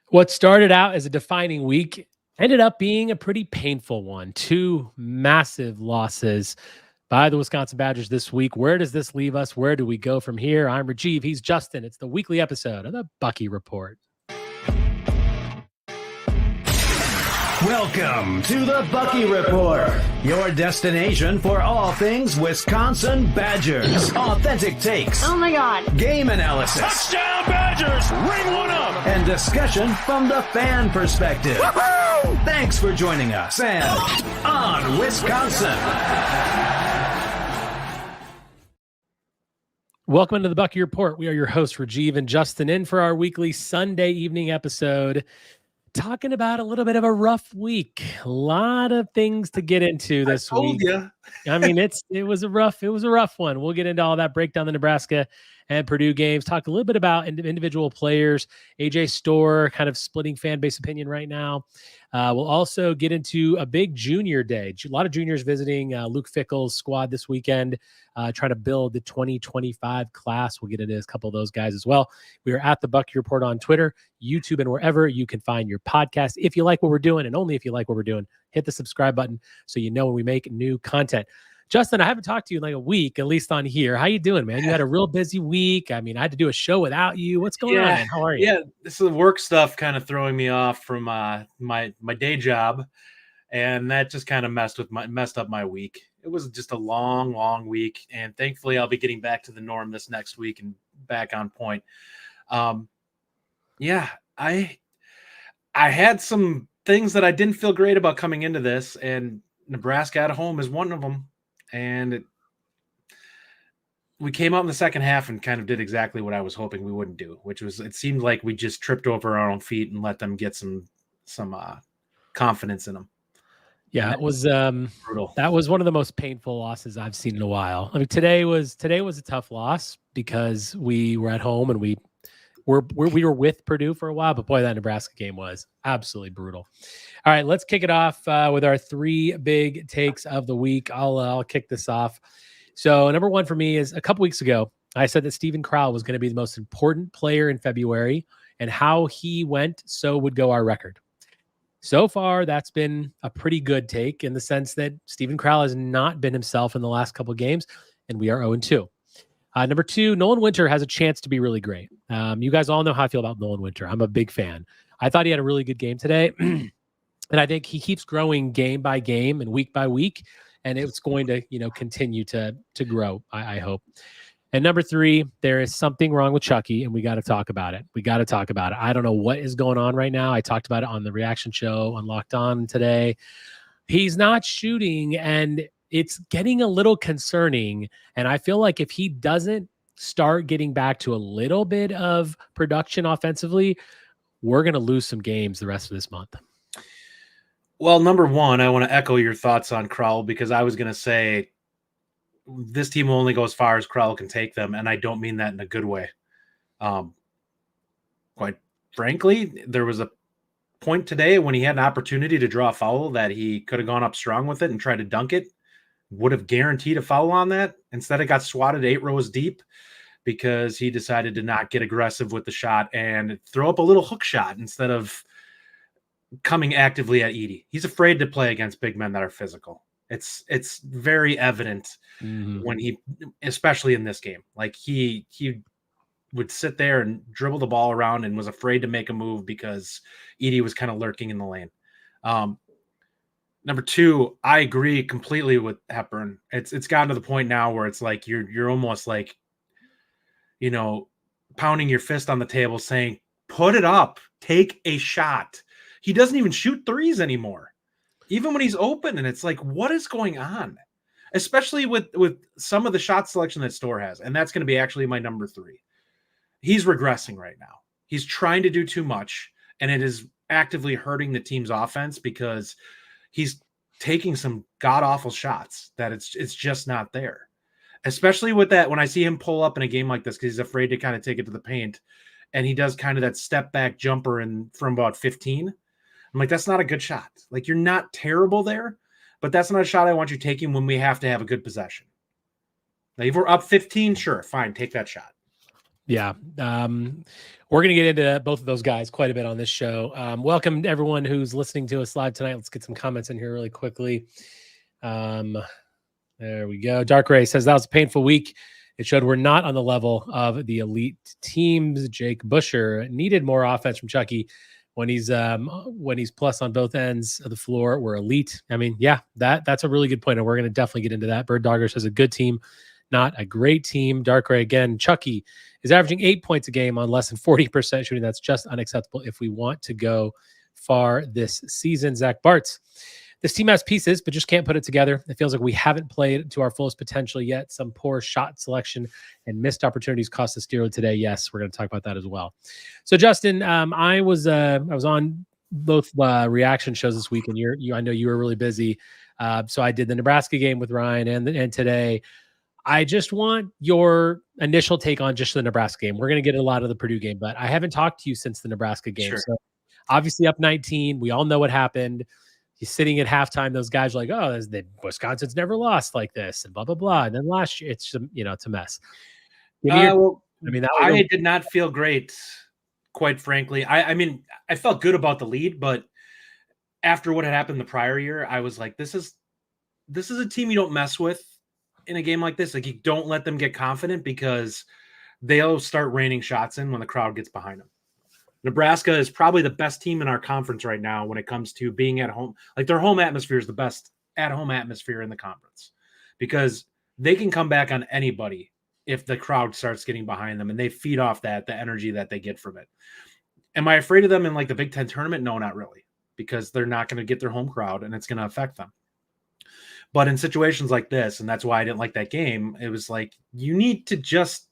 What started out as a defining week ended up being a pretty painful one. Two massive losses by the Wisconsin Badgers this week. Where does this leave us? Where do we go from here? I'm Rajiv. He's Justin. It's the weekly episode of the Bucky Report. Welcome to the Bucky Report, your destination for all things Wisconsin Badgers. Authentic takes. Oh my God. Game analysis. Touchdown Badgers! Ring one up! And discussion from the fan perspective. Woo-hoo! Thanks for joining us and on Wisconsin. Welcome to the Bucky Report. We are your hosts, Rajiv and Justin, in for our weekly Sunday evening episode. Talking about a little bit of a rough week. A lot of things to get into this week. I mean, it was a rough one. We'll get into all that, break down the Nebraska and Purdue games, talk a little bit about individual players, AJ Storr kind of splitting fan base opinion right now. We'll also get into a big junior day. A lot of juniors visiting Luke Fickell's squad this weekend, trying to build the 2025 class. We'll get into a couple of those guys as well. We are at the Bucky Report on Twitter, YouTube, and wherever you can find your podcast. If you like what we're doing, and only if you like what we're doing, hit the subscribe button so you know when we make new content. Justin, I haven't talked to you in like a week, at least on here. How you doing, man? You had a real busy week. I mean, I had to do a show without you. What's going on, man? How are you? Yeah, this is work stuff kind of throwing me off from my day job, and that just kind of messed up my week. It was just a long week, and thankfully I'll be getting back to the norm this next week and back on point. Yeah, I had some things that I didn't feel great about coming into this, and Nebraska at home is one of them. And we came out in the second half and kind of did exactly what I was hoping we wouldn't do, which was it seemed like we just tripped over our own feet and let them get some confidence in them. Yeah, it was brutal. That was one of the most painful losses I've seen in a while. I mean, today was a tough loss because we were at home and we were with Purdue for a while, but boy, that Nebraska game was absolutely brutal. All right, let's kick it off with our three big takes of the week. I'll kick this off. So number one for me is a couple weeks ago, I said that Steven Crowl was going to be the most important player in February, and how he went, so would go our record. So far, that's been a pretty good take in the sense that Steven Crowl has not been himself in the last couple of games, and we are 0-2. Number two, Nolan Winter has a chance to be really great. You guys all know how I feel about Nolan Winter. I'm a big fan. I thought he had a really good game today. And I think he keeps growing game by game and week by week. And it's going to, continue to grow, I hope. And number three, there is something wrong with Chucky, and we got to talk about it. I don't know what is going on right now. I talked about it on the reaction show on Locked On today. He's not shooting, and it's getting a little concerning. And I feel like if he doesn't start getting back to a little bit of production offensively, we're going to lose some games the rest of this month. Well, number one, I want to echo your thoughts on Crowl, because I was going to say this team will only go as far as Crowl can take them, and I don't mean that in a good way. Quite frankly, there was a point today when he had an opportunity to draw a foul that he could have gone up strong with it and tried to dunk it. Would have guaranteed a foul on that. Instead, it got swatted 8 rows deep because he decided to not get aggressive with the shot and throw up a little hook shot instead of coming actively at Edey. He's afraid to play against big men that are physical. It's very evident when he, especially in this game, like he would sit there and dribble the ball around and was afraid to make a move because Edey was kind of lurking in the lane. Number two, I agree completely with Hepburn. It's gotten to the point now where it's like you're almost like, pounding your fist on the table saying, put it up, take a shot. He doesn't even shoot threes anymore, even when he's open. And it's like, what is going on? Especially with some of the shot selection that Storr has. And that's going to be actually my number three. He's regressing right now. He's trying to do too much, and it is actively hurting the team's offense because he's taking some god-awful shots that it's just not there. Especially with that, when I see him pull up in a game like this, because he's afraid to kind of take it to the paint, and he does kind of that step-back jumper from about 15. I'm like, that's not a good shot. Like, you're not terrible there, but that's not a shot I want you taking when we have to have a good possession. Now, if we're up 15, sure, fine, take that shot. Yeah. We're going to get into both of those guys quite a bit on this show. Welcome to everyone who's listening to us live tonight. Let's get some comments in here really quickly. There we go. Dark Ray says that was a painful week. It showed we're not on the level of the elite teams. Jake Busher needed more offense from Chucky when he's plus on both ends of the floor. We're elite. I mean, yeah, that's a really good point, and we're going to definitely get into that. Bird Dogger says a good team, not a great team. Dark Ray again. Chucky is averaging 8 points a game on less than 40% shooting. That's just unacceptable if we want to go far this season. Zach Bartz. This team has pieces, but just can't put it together. It feels like we haven't played to our fullest potential yet. Some poor shot selection and missed opportunities cost us dearly today. Yes, we're going to talk about that as well. So, Justin, I was on both reaction shows this week, and I know you were really busy. So I did the Nebraska game with Ryan and today. I just want your initial take on just the Nebraska game. We're going to get a lot of the Purdue game, but I haven't talked to you since the Nebraska game. Sure. So obviously up 19. We all know what happened. He's sitting at halftime. Those guys are like, "Oh, Wisconsin's never lost like this," and blah blah blah. And then last year, it's it's a mess. I did not feel great, quite frankly. I mean, I felt good about the lead, but after what had happened the prior year, I was like, "This is a team you don't mess with in a game like this. Like, you don't let them get confident because they'll start raining shots in when the crowd gets behind them." Nebraska is probably the best team in our conference right now when it comes to being at home. Like, their home atmosphere is the best at-home atmosphere in the conference because they can come back on anybody if the crowd starts getting behind them and they feed off the energy that they get from it. Am I afraid of them in like the Big Ten tournament? No, not really, because they're not going to get their home crowd and it's going to affect them. But in situations like this, and that's why I didn't like that game, it was like, you need to just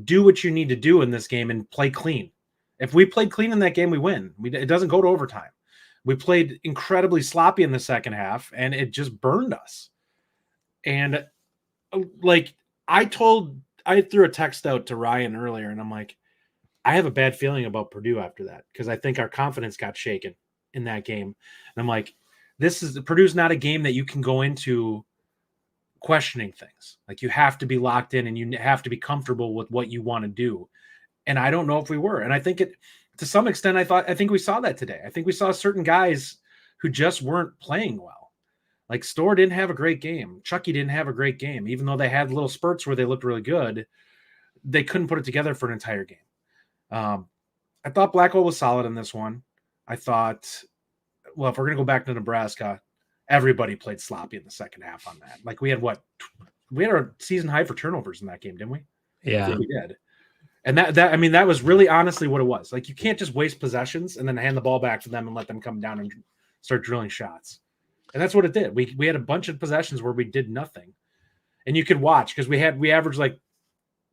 do what you need to do in this game and play clean. If we played clean in that game, we win. It doesn't go to overtime. We played incredibly sloppy in the second half, and it just burned us. And like I threw a text out to Ryan earlier, and I'm like, I have a bad feeling about Purdue after that because I think our confidence got shaken in that game. And I'm like, Purdue's not a game that you can go into questioning things. Like, you have to be locked in and you have to be comfortable with what you want to do. And I don't know if we were. And I think to some extent, I think we saw that today. I think we saw certain guys who just weren't playing well. Like, Storr didn't have a great game. Chucky didn't have a great game. Even though they had little spurts where they looked really good, they couldn't put it together for an entire game. I thought Blackwell was solid in this one. I thought, well, if we're going to go back to Nebraska, everybody played sloppy in the second half on that. Like, we had our season high for turnovers in that game, didn't we? Yeah, I think we did. And that was really honestly what it was. Like, you can't just waste possessions and then hand the ball back to them and let them come down and start drilling shots. And that's what it did. We had a bunch of possessions where we did nothing. And you could watch because we averaged like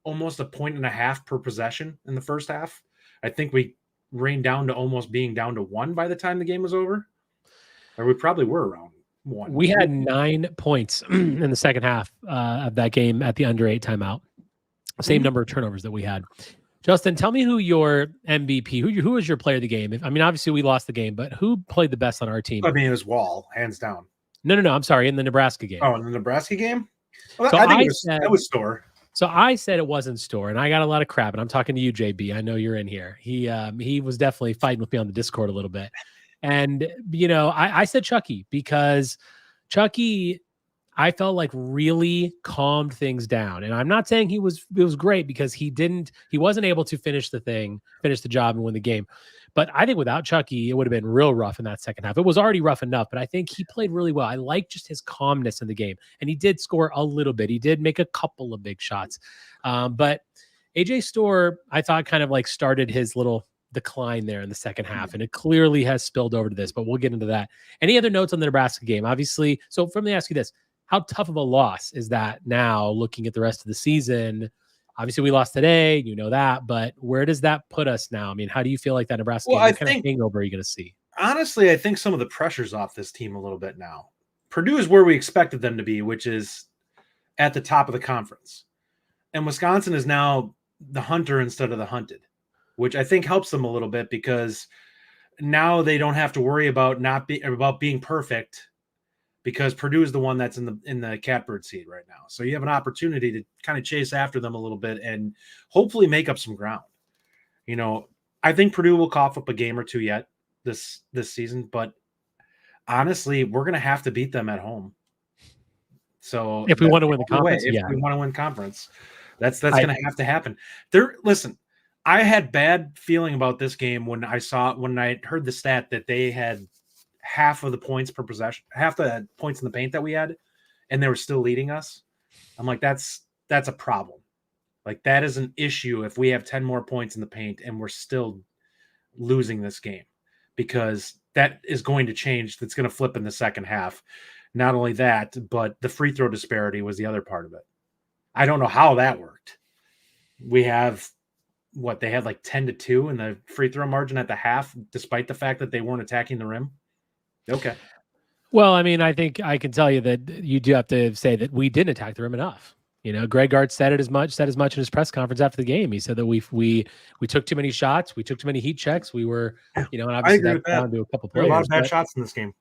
almost 1.5 points per possession in the first half. I think we rained down to almost being down to 1 by the time the game was over. Or we probably were around 1. We had 9 points in the second half of that game at the under 8 timeout. Same number of turnovers that we had. Justin, tell me who your MVP, who was your player of the game? Obviously we lost the game, but who played the best on our team? I mean, it was Wall, hands down. No. I'm sorry, in the Nebraska game. Oh, in the Nebraska game? Well, So I think that was Storr. So I said it wasn't Storr, and I got a lot of crap. And I'm talking to you, JB. I know you're in here. He was definitely fighting with me on the Discord a little bit. And I said Chucky because Chucky, I felt like, really calmed things down. And I'm not saying it was great because he wasn't able to finish the job and win the game. But I think without Chucky, it would have been real rough in that second half. It was already rough enough, but I think he played really well. I like just his calmness in the game. And he did score a little bit. He did make a couple of big shots. But AJ Storr, I thought, kind of like started his little decline there in the second half, and it clearly has spilled over to this, but we'll get into that. Any other notes on the Nebraska game? Obviously, so let me ask you this. How tough of a loss is that now looking at the rest of the season? Obviously, we lost today, that, but where does that put us now? I mean, how do you feel like that Nebraska game? What kind of hangover are you going to see? Honestly, I think some of the pressure's off this team a little bit now. Purdue is where we expected them to be, which is at the top of the conference. And Wisconsin is now the hunter instead of the hunted, which I think helps them a little bit because now they don't have to worry about about being perfect because Purdue is the one that's in the catbird seat right now. So you have an opportunity to kind of chase after them a little bit and hopefully make up some ground. You know, I think Purdue will cough up a game or two yet this season, but honestly, we're going to have to beat them at home. So if we want to win the conference, if we want to win conference, that's going to have to happen. Listen, I had bad feeling about this game when I heard the stat that they had half of the points per possession, half the points in the paint that we had, and they were still leading us. I'm like, that's a problem. Like, that is an issue if we have 10 more points in the paint and we're still losing this game, because that is going to change. That's going to flip in the second half. Not only that, but the free throw disparity was the other part of it. I don't know how that worked. We have they had like 10-2 in the free throw margin at the half, despite the fact that they weren't attacking the rim. Okay. Well, I mean, I think I can tell you that you do have to say that we didn't attack the rim enough. You know, Gard said as much in his press conference after the game. He said that we took too many shots, we took too many heat checks. We were, you know, and obviously that down to a couple players. There were a lot of bad shots in this game.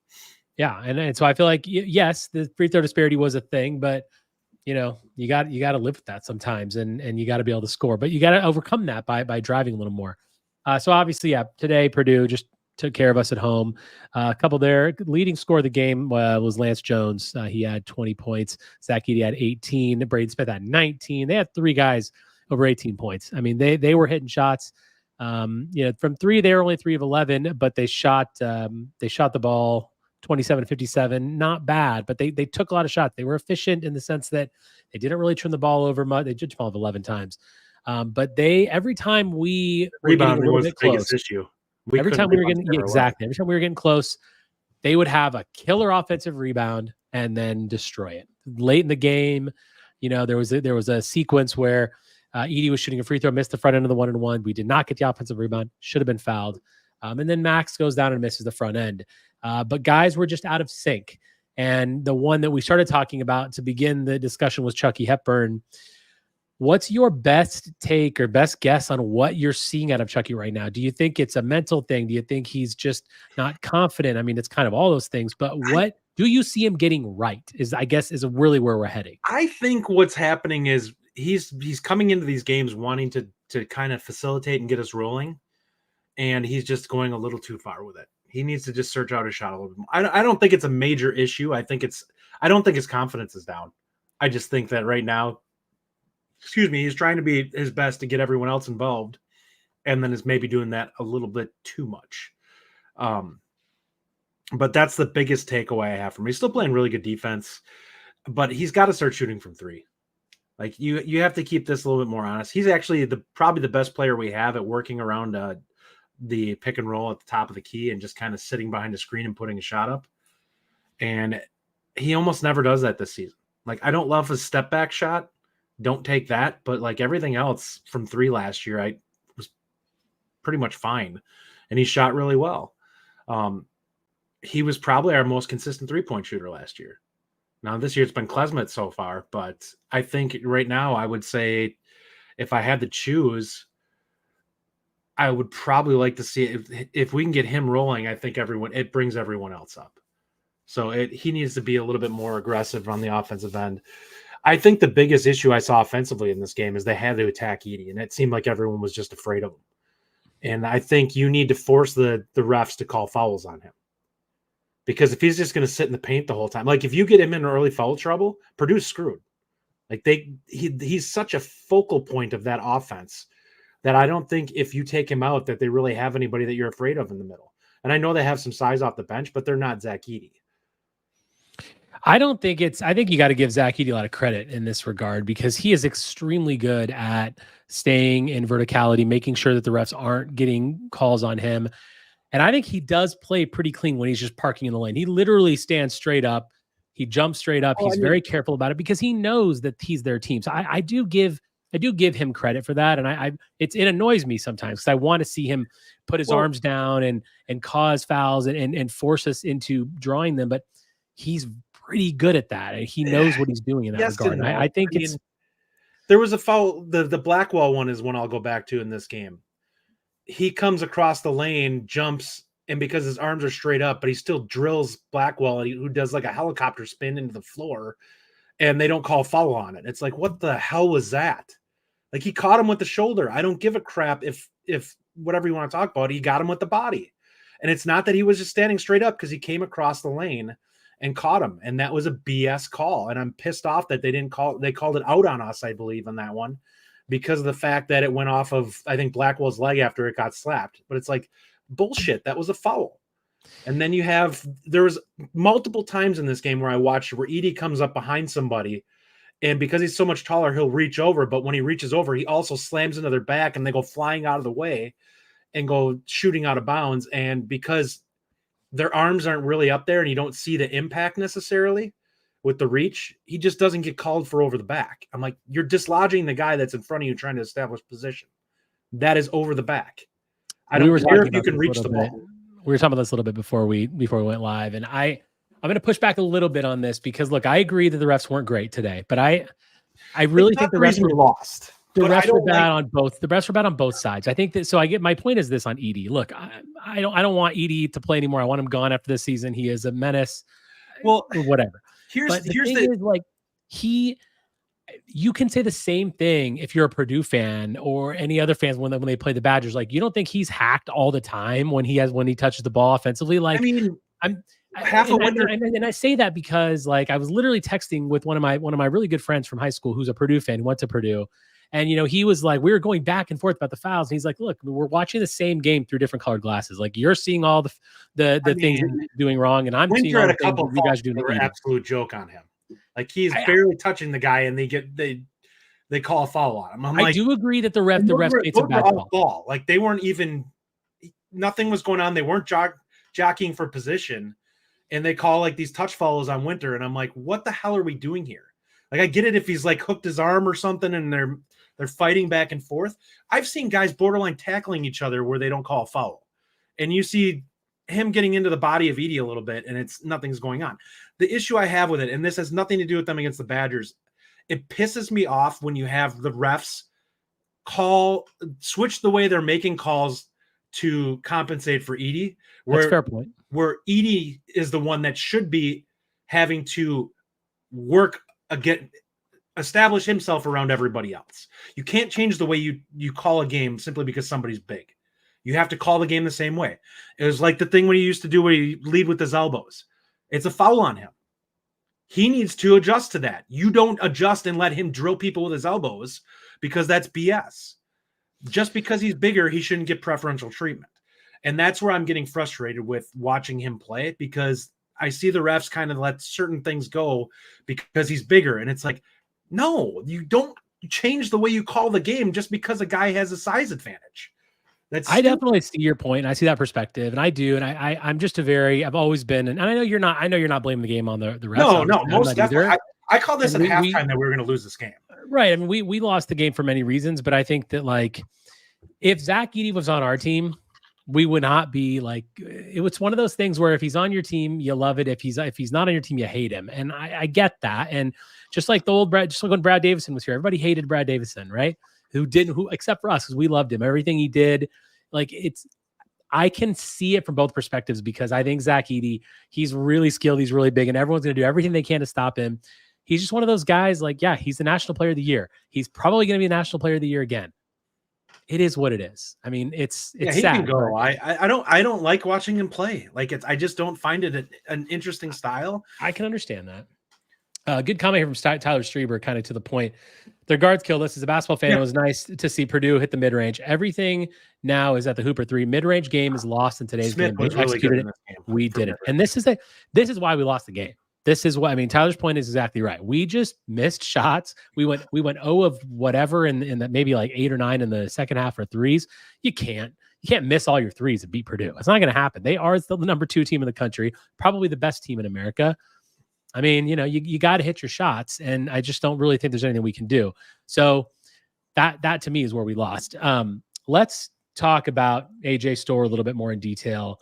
Yeah, and so I feel like yes, the free throw disparity was a thing, but you know, you got to live with that sometimes, and you got to be able to score, but you got to overcome that by driving a little more. So obviously, yeah, today Purdue just took care of us at home. A couple there. Leading scorer of the game was Lance Jones. He had 20 points. Zach Edey had 18. Braden Smith had 19. They had 3 guys over 18 points. I mean, they were hitting shots. You know, from 3, they were only 3 of 11, but they shot the ball 27-57. Not bad, but they took a lot of shots. They were efficient in the sense that they didn't really turn the ball over much. They did 11 times. But every time we rebounding was the biggest issue. Every time we were getting close, they would have a killer offensive rebound and then destroy it. Late in the game, you know, there was a sequence where Edey was shooting a free throw, missed the front end of the 1-and-1. We did not get the offensive rebound, should have been fouled. And then Max goes down and misses the front end. But guys were just out of sync. And the one that we started talking about to begin the discussion was Chucky Hepburn. What's your best take or best guess on what you're seeing out of Chucky right now? Do you think it's a mental thing? Do you think he's just not confident? I mean, it's kind of all those things, but what do you see him getting right is really where we're heading. I think what's happening is he's coming into these games wanting to kind of facilitate and get us rolling, and he's just going a little too far with it. He needs to just search out his shot a little bit more. I don't think it's a major issue. I don't think his confidence is down. I just think that right now, he's trying to be his best to get everyone else involved, and then is maybe doing that a little bit too much. But that's the biggest takeaway I have from him. He's still playing really good defense, but he's got to start shooting from 3. Like you have to keep this a little bit more honest. He's actually probably the best player we have at working around the pick and roll at the top of the key and just kind of sitting behind the screen and putting a shot up. And he almost never does that this season. Like, I don't love his step back shot. Don't take that. But like everything else from 3 last year, I was pretty much fine. And he shot really well. He was probably our most consistent 3-point shooter last year. Now this year it's been Klesmet so far, but I think right now I would say if I had to choose, I would probably like to see if we can get him rolling. I think it brings everyone else up. So he needs to be a little bit more aggressive on the offensive end. I think the biggest issue I saw offensively in this game is they had to attack Edey, and it seemed like everyone was just afraid of him. And I think you need to force the refs to call fouls on him. Because if he's just going to sit in the paint the whole time, like if you get him in early foul trouble, Purdue's screwed. Like he's such a focal point of that offense that I don't think if you take him out that they really have anybody that you're afraid of in the middle. And I know they have some size off the bench, but they're not Zach Edey. I think you got to give Zach Edey a lot of credit in this regard because he is extremely good at staying in verticality, making sure that the refs aren't getting calls on him. And I think he does play pretty clean when he's just parking in the lane. He literally stands straight up. He jumps straight up. He's very careful about it because he knows that he's their team. So I do give him credit for that. And it annoys me sometimes because I want to see him put his arms down and cause fouls and force us into drawing them. But he's pretty good at that. And he knows what he's doing in that regard. I think there was a foul. The Blackwell one is one I'll go back to in this game. He comes across the lane, jumps, and because his arms are straight up, but he still drills Blackwell, who does like a helicopter spin into the floor, and they don't call foul on it. It's like, what the hell was that? Like, he caught him with the shoulder. I don't give a crap if whatever you want to talk about, he got him with the body. And it's not that he was just standing straight up, because he came across the lane and caught him. And that was a BS call. And I'm pissed off that they called it out on us, I believe, on that one, because of the fact that it went off of, I think, Blackwell's leg after it got slapped. But it's like, bullshit. That was a foul. And then there was multiple times in this game where I watched where Edey comes up behind somebody, and because he's so much taller, he'll reach over. But when he reaches over, he also slams into their back, and they go flying out of the way and go shooting out of bounds. And because their arms aren't really up there and you don't see the impact necessarily with the reach, he just doesn't get called for over the back. I'm like, you're dislodging the guy that's in front of you trying to establish position. That is over the back. I don't care if you can reach the ball. We were talking about this a little bit before we went live, and I'm going to push back a little bit on this, because look, I agree that the refs weren't great today, but I really think the refs were lost. The refs were bad on both. The refs were bad on both sides. I think that. So I get my point is this on Edey. Look, I don't want Edey to play anymore. I want him gone after this season. He is a menace. Well, or whatever. Here's you can say the same thing if you're a Purdue fan or any other fans when they play the Badgers. Like, you don't think he's hacked all the time when he touches the ball offensively. Like, I mean, and I say that because, like, I was literally texting with one of my really good friends from high school who's a Purdue fan who went to Purdue, and he was like, we were going back and forth about the fouls, and he's like, look, we're watching the same game through different colored glasses. Like, you're seeing all the things you're doing wrong, and I'm seeing all the things you guys do. An absolute joke on him. Like, he's barely touching the guy, and they call a foul on him. I do agree that the ref made some bad ball. Like, they weren't even, nothing was going on. They weren't jockeying for position, and they call like these touch fouls on Winter, and I'm like, what the hell are we doing here? Like, I get it if he's like hooked his arm or something, and they're fighting back and forth. I've seen guys borderline tackling each other where they don't call a foul, and you see him getting into the body of Edey a little bit, and nothing's going on. The issue I have with it, and this has nothing to do with them against the Badgers, it pisses me off when you have the refs switch the way they're making calls to compensate for Edey. That's a fair point. Where Edey is the one that should be having to work again, establish himself around everybody else. You can't change the way you call a game simply because somebody's big. You have to call the game the same way. It was like the thing when he used to do where he lead with his elbows. It's a foul on him. He needs to adjust to that. You don't adjust and let him drill people with his elbows, because that's BS. Just because he's bigger, he shouldn't get preferential treatment. And that's where I'm getting frustrated with watching him play, because I see the refs kind of let certain things go because he's bigger. And it's like, no, you don't change the way you call the game just because a guy has a size advantage. I definitely see your point, and I see that perspective, and I do, and I'm just I've always been, and I know you're not blaming the game on the refs. No, most definitely. I called this at halftime that we were going to lose this game. Right. I mean, we lost the game for many reasons, but I think that, like, if Zach Edey was on our team, we would not be like, it's one of those things where if he's on your team, you love it. If he's not on your team, you hate him. And I get that. And just like when Brad Davison was here, everybody hated Brad Davison, right? Except for us, because we loved him. Everything he did, like, I can see it from both perspectives, because I think Zach Edey, he's really skilled, he's really big, and everyone's going to do everything they can to stop him. He's just one of those guys, like, yeah, he's the National Player of the Year. He's probably going to be a National Player of the Year again. It is what it is. I mean, it's he sad. Can go. I don't like watching him play. Like, I just don't find it an interesting style. I can understand that. Good comment here from Tyler Strieber, kind of to the point. Their guards killed us. As a basketball fan, It was nice to see Purdue hit the mid-range. Everything now is at the Hooper 3. Mid-range game is lost in today's game. We executed it. We did it. And this is why we lost the game. This is what I mean. Tyler's point is exactly right. We just missed shots. We went 0 of whatever in that, maybe like 8 or 9 in the second half for threes. You can't miss all your threes and beat Purdue. It's not going to happen. They are still the number 2 team in the country, probably the best team in America. I mean, you got to hit your shots, and I just don't really think there's anything we can do. So that to me is where we lost. Let's talk about AJ Storr a little bit more in detail.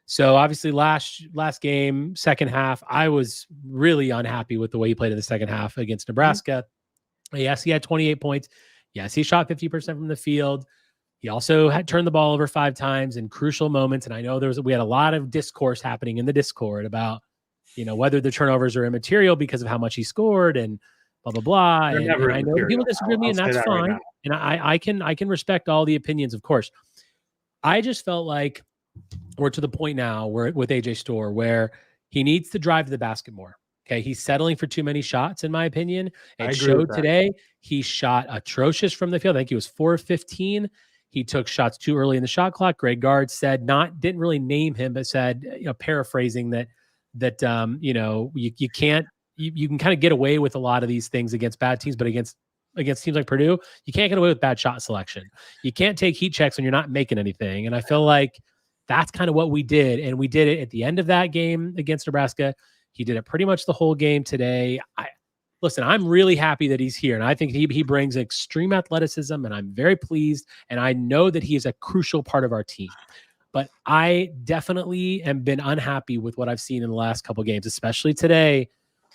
So obviously last game, second half, I was really unhappy with the way he played in the second half against Nebraska. Yes, he had 28 points. Yes, he shot 50% from the field. He also had turned the ball over 5 times in crucial moments. And I know we had a lot of discourse happening in the Discord about, whether the turnovers are immaterial because of how much he scored and blah, blah, blah. And I know people disagree with me, and that's fine. Right, and I can respect all the opinions, of course. I just felt like we're to the point now where with AJ Storr where he needs to drive to the basket more. Okay. He's settling for too many shots, in my opinion. It showed today. He shot atrocious from the field. I think he was 4 of 15. He took shots too early in the shot clock. Gard said didn't really name him, but said, paraphrasing that you can't, you can kind of get away with a lot of these things against bad teams, but against teams like Purdue, you can't get away with bad shot selection. You can't take heat checks when you're not making anything. And I feel like that's kind of what we did. And we did it at the end of that game against Nebraska. He did it pretty much the whole game today. Listen, I'm really happy that he's here. And I think he brings extreme athleticism, and I'm very pleased. And I know that he is a crucial part of our team. But I definitely have been unhappy with what I've seen in the last couple of games, especially today.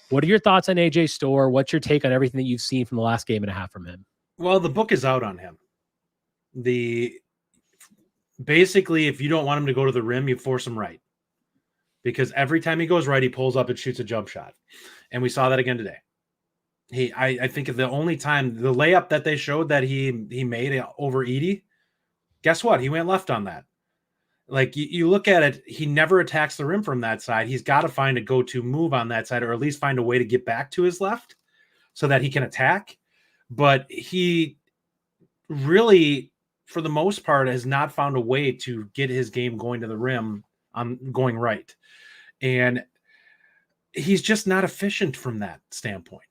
What are your thoughts on AJ Storr? What's your take on everything that you've seen from the last game and a half from him? Well, the book is out on him. Basically, if you don't want him to go to the rim, you force him right. Because every time he goes right, he pulls up and shoots a jump shot. And we saw that again today. I think the only time, the layup that they showed that he made over Edey, guess what? He went left on that. Like, you look at it, he never attacks the rim from that side. He's got to find a go-to move on that side, or at least find a way to get back to his left so that he can attack. But he really, for the most part, has not found a way to get his game going to the rim going right. And he's just not efficient from that standpoint.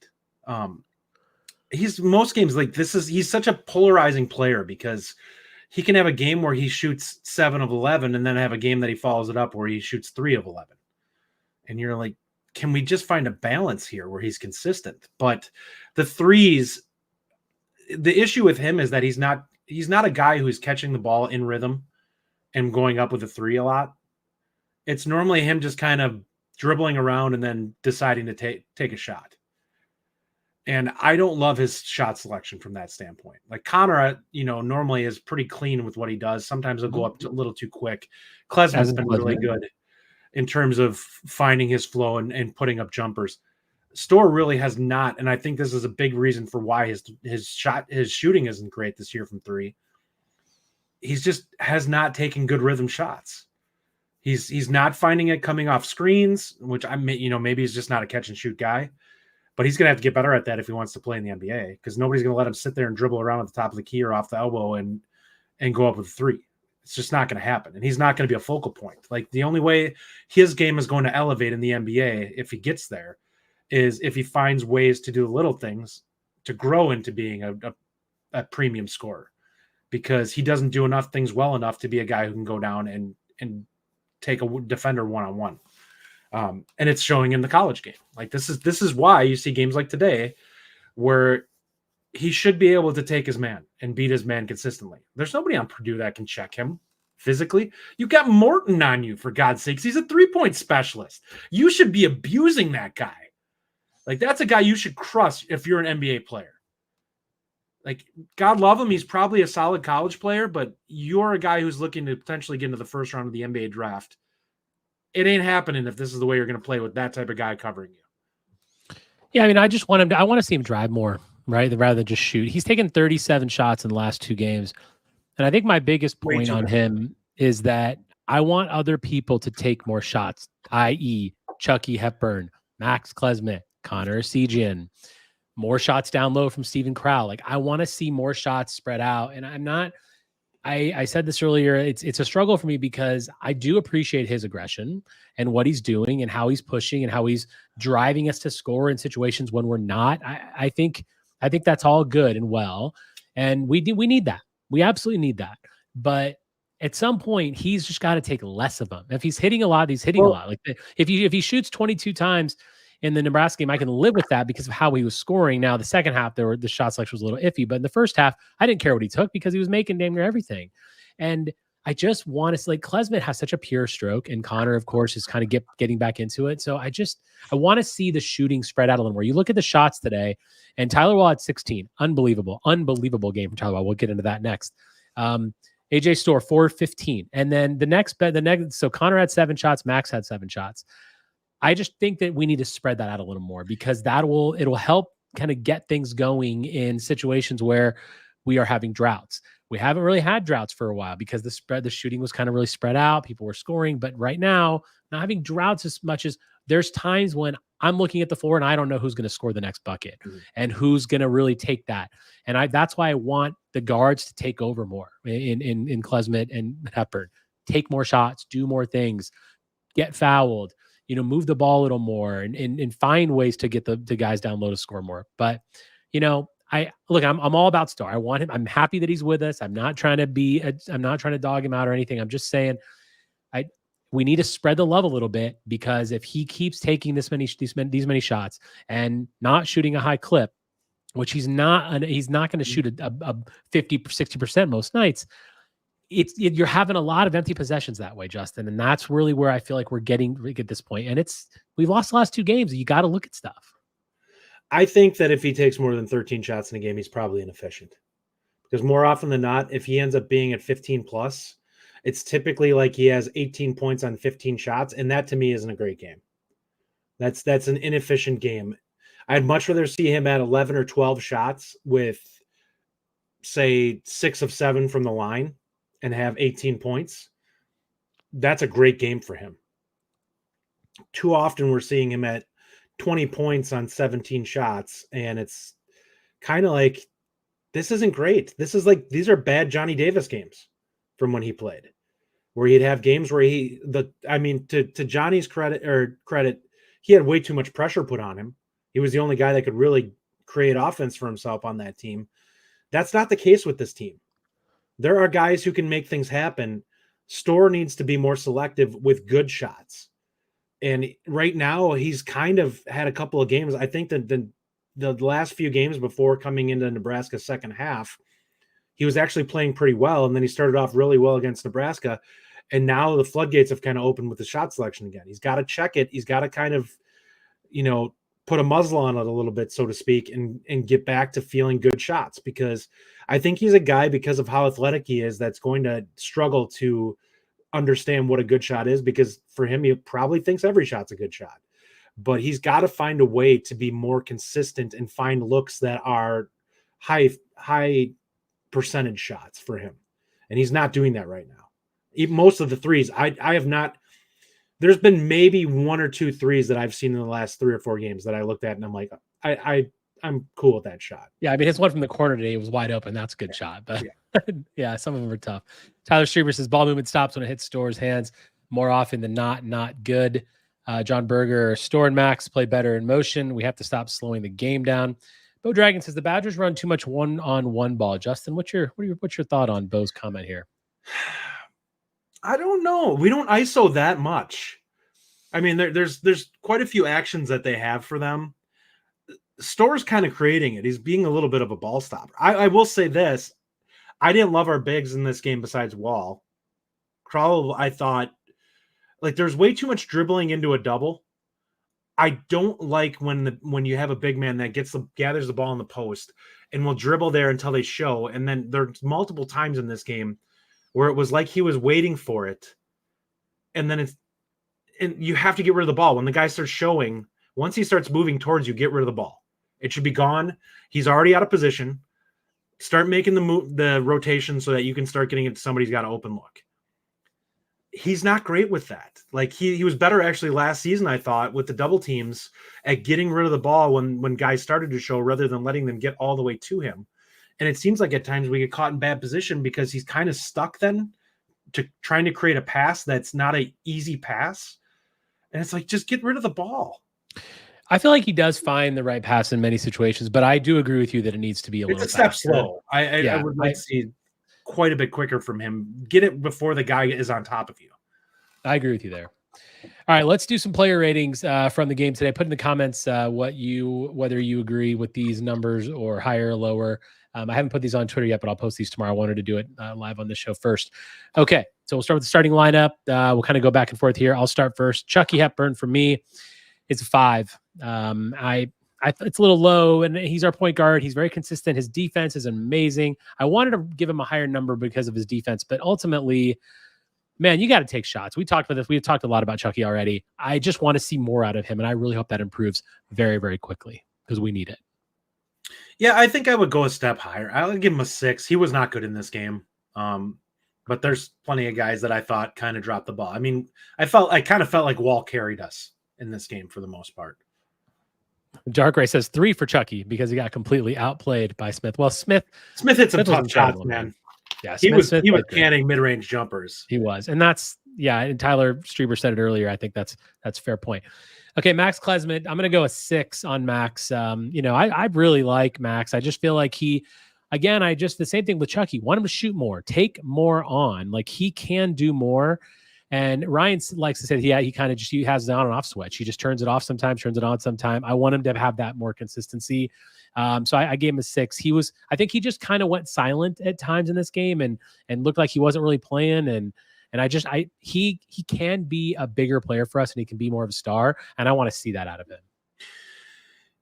He's most games like this he's such a polarizing player, because he can have a game where he shoots 7 of 11 and then have a game that he follows it up where he shoots 3 of 11. And you're like, can we just find a balance here where he's consistent? But the threes, the issue with him is that he's not a guy who's catching the ball in rhythm and going up with a 3 a lot. It's normally him just kind of dribbling around and then deciding to take a shot. And I don't love his shot selection from that standpoint. Like Connor, normally is pretty clean with what he does. Sometimes he'll go up a little too quick. Klesman's been really good in terms of finding his flow and putting up jumpers. Storr really has not, and I think this is a big reason for why his shooting isn't great this year from 3. He's just has not taken good rhythm shots. He's not finding it coming off screens, which maybe he's just not a catch and shoot guy. But he's going to have to get better at that if he wants to play in the NBA, because nobody's going to let him sit there and dribble around at the top of the key or off the elbow and go up with a 3. It's just not going to happen. And he's not going to be a focal point. Like, the only way his game is going to elevate in the NBA, if he gets there, is if he finds ways to do little things to grow into being a premium scorer, because he doesn't do enough things well enough to be a guy who can go down and take a defender one-on-one. And it's showing in the college game. Like, this is why you see games like today where he should be able to take his man and beat his man consistently. There's nobody on Purdue that can check him physically. You got Morton on you, for God's sakes. He's a 3-point specialist. You should be abusing that guy. Like, that's a guy you should crush if you're an NBA player. Like, God love him. He's probably a solid college player, but you're a guy who's looking to potentially get into the first round of the NBA draft. It ain't happening if this is the way you're going to play with that type of guy covering you. Yeah, I mean, I just want him to, I want to see him drive more, right? Rather than just shoot. He's taken 37 shots in the last 2 games. And I think my biggest point on him is that I want other people to take more shots, i.e. Chucky Hepburn, Max Klesman, Connor Segian, more shots down low from Steven Crowell. Like, I want to see more shots spread out. And I'm not, I said this earlier, it's a struggle for me, because I do appreciate his aggression and what he's doing and how he's pushing and how he's driving us to score in situations when we're not. I think that's all good and well. And we need that. We absolutely need that. But at some point, he's just got to take less of them. If he's hitting a lot, he's hitting a lot. Like, if he shoots 22 times in the Nebraska game, I can live with that because of how he was scoring. Now, the second half, the shot selection was a little iffy, but in the first half, I didn't care what he took because he was making damn near everything. And I just want to, like, Klesman has such a pure stroke, and Connor, of course, is kind of getting back into it. So I want to see the shooting spread out a little more. You look at the shots today, and Tyler Wall had 16. Unbelievable game from Tyler Wall. We'll get into that next. AJ Storr 4-15, and then so Connor had 7 shots, Max had 7 shots. I just think that we need to spread that out a little more, because it'll help kind of get things going in situations where we are having droughts. We haven't really had droughts for a while because the shooting was kind of really spread out. People were scoring, but right now, not having droughts as much as there's times when I'm looking at the floor and I don't know who's going to score the next bucket and who's going to really take that. And that's why I want the guards to take over more in Klesmit and Hepburn. Take more shots, do more things, get fouled, move the ball a little more and find ways to get the guys down low to score more. But, I'm all about Storr. I want him. I'm happy that he's with us. I'm not trying to dog him out or anything. I'm just saying we need to spread the love a little bit, because if he keeps taking these many shots and not shooting a high clip, which he's not going to shoot a 50, 60% most nights. You're having a lot of empty possessions that way, Justin. And that's really where I feel like we're getting at this point. And we've lost the last 2 games. You got to look at stuff. I think that if he takes more than 13 shots in a game, he's probably inefficient, because more often than not, if he ends up being at 15 plus, it's typically like he has 18 points on 15 shots. And that to me isn't a great game. That's an inefficient game. I'd much rather see him at 11 or 12 shots with, say, 6 of 7 from the line and have 18 points. That's a great game for him. Too often we're seeing him at 20 points on 17 shots, and it's kind of like, this isn't great. These are bad Johnny Davis games from when he played, where he'd have games where to Johnny's credit, he had way too much pressure put on him. He was the only guy that could really create offense for himself on that team. That's not the case with this team. There are guys who can make things happen. Storr needs to be more selective with good shots. And right now, he's kind of had a couple of games. I think that the last few games before coming into Nebraska's second half, he was actually playing pretty well. And then he started off really well against Nebraska. And now the floodgates have kind of opened with the shot selection again. He's got to check it. He's got to kind of, put a muzzle on it a little bit, so to speak, and get back to feeling good shots, because I think he's a guy, because of how athletic he is, that's going to struggle to understand what a good shot is, because for him, he probably thinks every shot's a good shot. But he's got to find a way to be more consistent and find looks that are high percentage shots for him. And he's not doing that right now. Even most of the threes, I have not. There's been maybe 1 or 2 threes that I've seen in the last 3 or 4 games that I looked at and I'm like, I'm cool with that shot. Yeah, I mean, his one from the corner today was wide open. That's a good shot. But yeah, some of them are tough. Tyler Strieber says ball movement stops when it hits Storr's hands more often than not good. John Berger, Storr and Max play better in motion. We have to stop slowing the game down. Bo Dragon says the Badgers run too much one-on-one ball. Justin, what's your thought on Bo's comment here? I don't know. We don't ISO that much. I mean, there's quite a few actions that they have for them. Storr's kind of creating it. He's being a little bit of a ball stopper. I will say this. I didn't love our bigs in this game besides Wall. Crowell, I thought, there's way too much dribbling into a double. I don't like when you have a big man that gathers the ball in the post and will dribble there until they show. And then there's multiple times in this game where it was like he was waiting for it. And then and you have to get rid of the ball. When the guy starts showing, once he starts moving towards you, get rid of the ball. It should be gone. He's already out of position. Start making the rotation so that you can start getting it to somebody who's got an open look. He's not great with that. He was better actually last season, I thought, with the double teams at getting rid of the ball when guys started to show rather than letting them get all the way to him. And it seems like at times we get caught in bad position because he's kind of stuck then to trying to create a pass that's not an easy pass. And it's like, just get rid of the ball. I feel like he does find the right pass in many situations, but I do agree with you that it needs to be a little step faster. slow. I would like to see quite a bit quicker from him. Get it before the guy is on top of you. I agree with you there. All right, let's do some player ratings from the game today. Put in the comments whether you agree with these numbers or higher or lower. I haven't put these on Twitter yet, but I'll post these tomorrow. I wanted to do it live on this show first. Okay, so we'll start with the starting lineup. We'll kind of go back and forth here. I'll start first. Chucky Hepburn for me is a 5. It's a little low, and he's our point guard. He's very consistent. His defense is amazing. I wanted to give him a higher number because of his defense, but ultimately, man, you got to take shots. We talked about this. We've talked a lot about Chucky already. I just want to see more out of him, and I really hope that improves very, very quickly because we need it. Yeah, I think I would go a step higher. I would give him a 6. He was not good in this game. But there's plenty of guys that I thought kind of dropped the ball. I mean, I kind of felt like Wall carried us in this game for the most part. Dark Ray says 3 for Chucky because he got completely outplayed by Smith. Well, Smith hit some tough shots, man. Yeah, he was canning mid-range jumpers. He was, and that's and Tyler Strieber said it earlier. I think that's a fair point. Okay, Max Klesmit, I'm going to go a 6 on Max. I really like Max. I just feel like the same thing with Chucky. Want him to shoot more, take more on. Like he can do more. And Ryan likes to say, he has the on and off switch. He just turns it off sometimes, turns it on sometime. I want him to have that more consistency. So I gave him a 6. I think he just kind of went silent at times in this game and looked like he wasn't really playing. And he can be a bigger player for us, and he can be more of a star. And I want to see that out of him.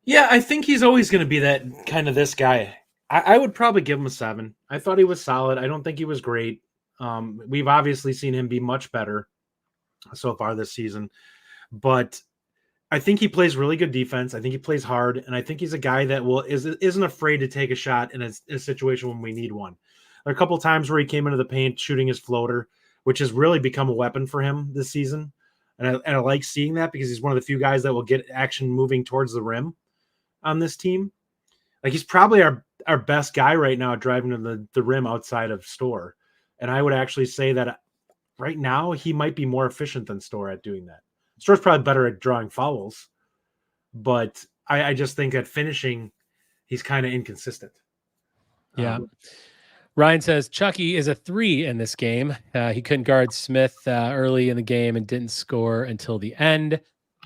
Yeah, I think he's always going to be that kind of this guy. I would probably give him a 7. I thought he was solid. I don't think he was great. We've obviously seen him be much better so far this season, but I think he plays really good defense. I think he plays hard, and I think he's a guy that isn't afraid to take a shot in a situation when we need one. There are a couple of times where he came into the paint shooting his floater, which has really become a weapon for him this season. And I like seeing that because he's one of the few guys that will get action moving towards the rim on this team. Like he's probably our best guy right now at driving to the rim outside of Storr. And I would actually say that right now he might be more efficient than Storr at doing that. Storr's probably better at drawing fouls, but I just think at finishing, he's kind of inconsistent. Yeah. Ryan says Chucky is a 3 in this game. He couldn't guard Smith early in the game and didn't score until the end.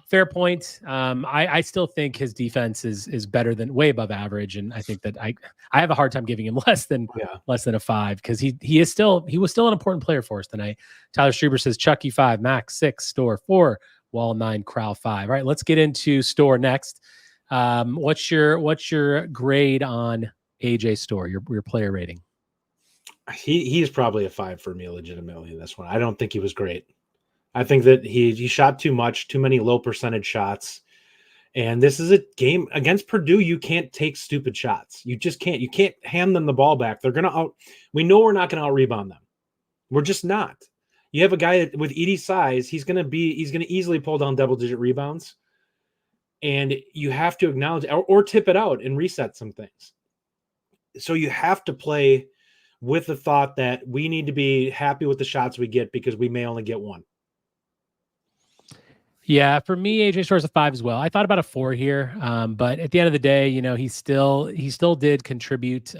Fair point. I still think his defense is better than way above average, and I think that I have a hard time giving him less than a 5 because he was still an important player for us tonight. Tyler Strieber says Chucky 5, Max 6, Storr 4, Wall 9, Crowell 5. All right, let's get into Storr next. What's your grade on AJ Storr? Your player rating? He's probably a 5 for me legitimately in this one. I don't think he was great. I think that he shot too much, too many low percentage shots. And this is a game against Purdue. You can't take stupid shots. You just can't. You can't hand them the ball back. We know we're not going to out rebound them. We're just not. You have a guy with Edey's size. He's going to easily pull down double-digit rebounds. And you have to acknowledge or tip it out and reset some things. So you have to play with the thought that we need to be happy with the shots we get because we may only get one. Yeah, for me, AJ Storr's a 5 as well. I thought about a 4 here, but at the end of the day, he still did contribute.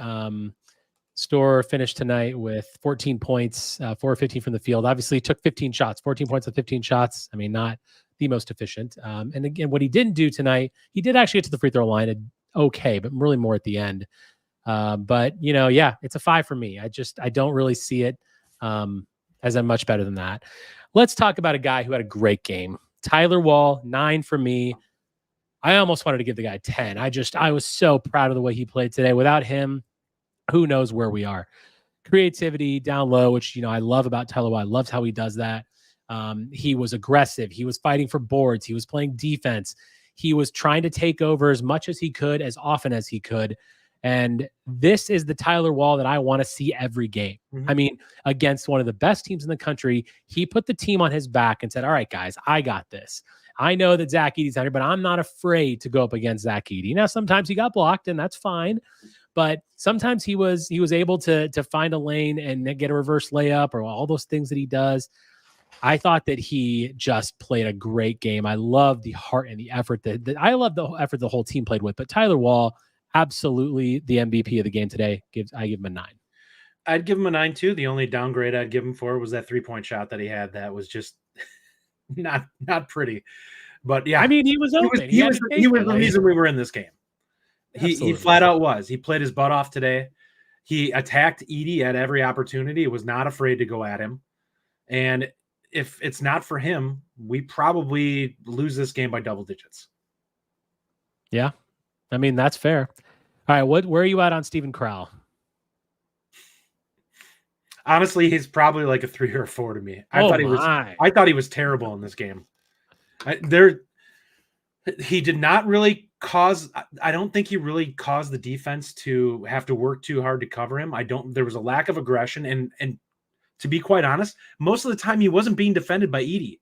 Storr finished tonight with 14 points, 4 of 15 from the field. Obviously, took 15 shots, 14 points with 15 shots. I mean, not the most efficient. And again, what he didn't do tonight, he did actually get to the free throw line, okay, but really more at the end. But it's a 5 for me. I don't really see it as a much better than that. Let's talk about a guy who had a great game. Tyler Wall, 9 for me. I almost wanted to give the guy 10. I was so proud of the way he played today. Without him, who knows where we are. Creativity down low, which, I love about Tyler Wall. I loved how he does that. He was aggressive. He was fighting for boards. He was playing defense. He was trying to take over as much as he could, as often as he could. And this is the Tyler Wall that I want to see every game. Mm-hmm. I mean, against one of the best teams in the country, he put the team on his back and said, all right, guys, I got this. I know that Zach Edey's out here, but I'm not afraid to go up against Zach Edey. Now, sometimes he got blocked, and that's fine. But sometimes he was able to find a lane and get a reverse layup or all those things that he does. I thought that he just played a great game. I love the heart and the effort that I love the effort the whole team played with. But Tyler Wall, absolutely the MVP of the game today. I give him a 9. I'd give him a 9 too. The only downgrade I'd give him for was that 3-point shot that he had. That was just not pretty. But yeah, I mean, he was open. He was the reason we were in this game. He flat out was. He played his butt off today. He attacked Edey at every opportunity. He was not afraid to go at him. And if it's not for him, we probably lose this game by double digits. Yeah. I mean, that's fair. All right, where are you at on Steven Crowell? Honestly, he's probably like a 3 or a 4 to me. I thought he was terrible in this game. He did not really cause. I don't think he really caused the defense to have to work too hard to cover him. There was a lack of aggression, and to be quite honest, most of the time he wasn't being defended by Edey,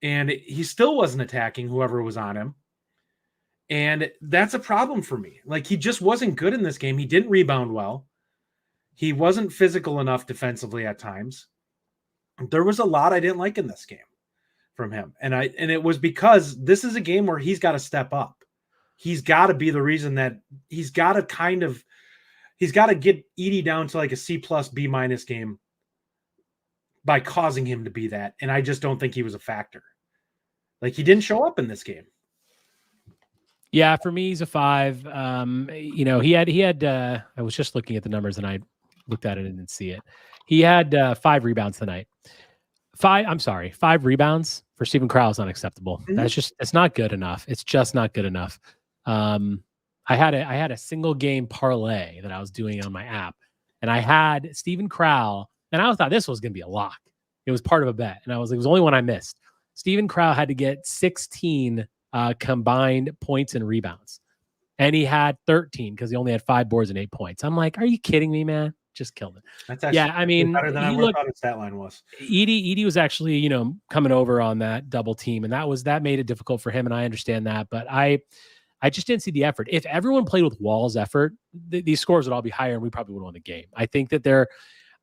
and he still wasn't attacking whoever was on him. And that's a problem for me. Like, he just wasn't good in this game. He didn't rebound well. He wasn't physical enough defensively at times. There was a lot I didn't like in this game from him. And it was because this is a game where he's got to step up. He's got to be the reason that he's got to get Edey down to like a C+ B- game by causing him to be that. And I just don't think he was a factor. Like, he didn't show up in this game. Yeah, for me, he's a 5. He had. I was just looking at the numbers and I looked at it and didn't see it. He had 5 rebounds tonight. 5 rebounds for Steven Crowell is unacceptable. Mm-hmm. It's not good enough. It's just not good enough. I had a single game parlay that I was doing on my app, and I had Steven Crowell, and I thought this was going to be a lock. It was part of a bet, and it was the only one I missed. Steven Crowell had to get 16 combined points and rebounds, and he had 13 because he only had 5 boards and 8 points. I'm like, are you kidding me, man? Just killed it. That's actually I mean, better than I would have thought his stat line was. Edey was actually, coming over on that double team, and that made it difficult for him, and I understand that, but I just didn't see the effort. If everyone played with Wall's effort, these scores would all be higher, and we probably would have won the game. I think that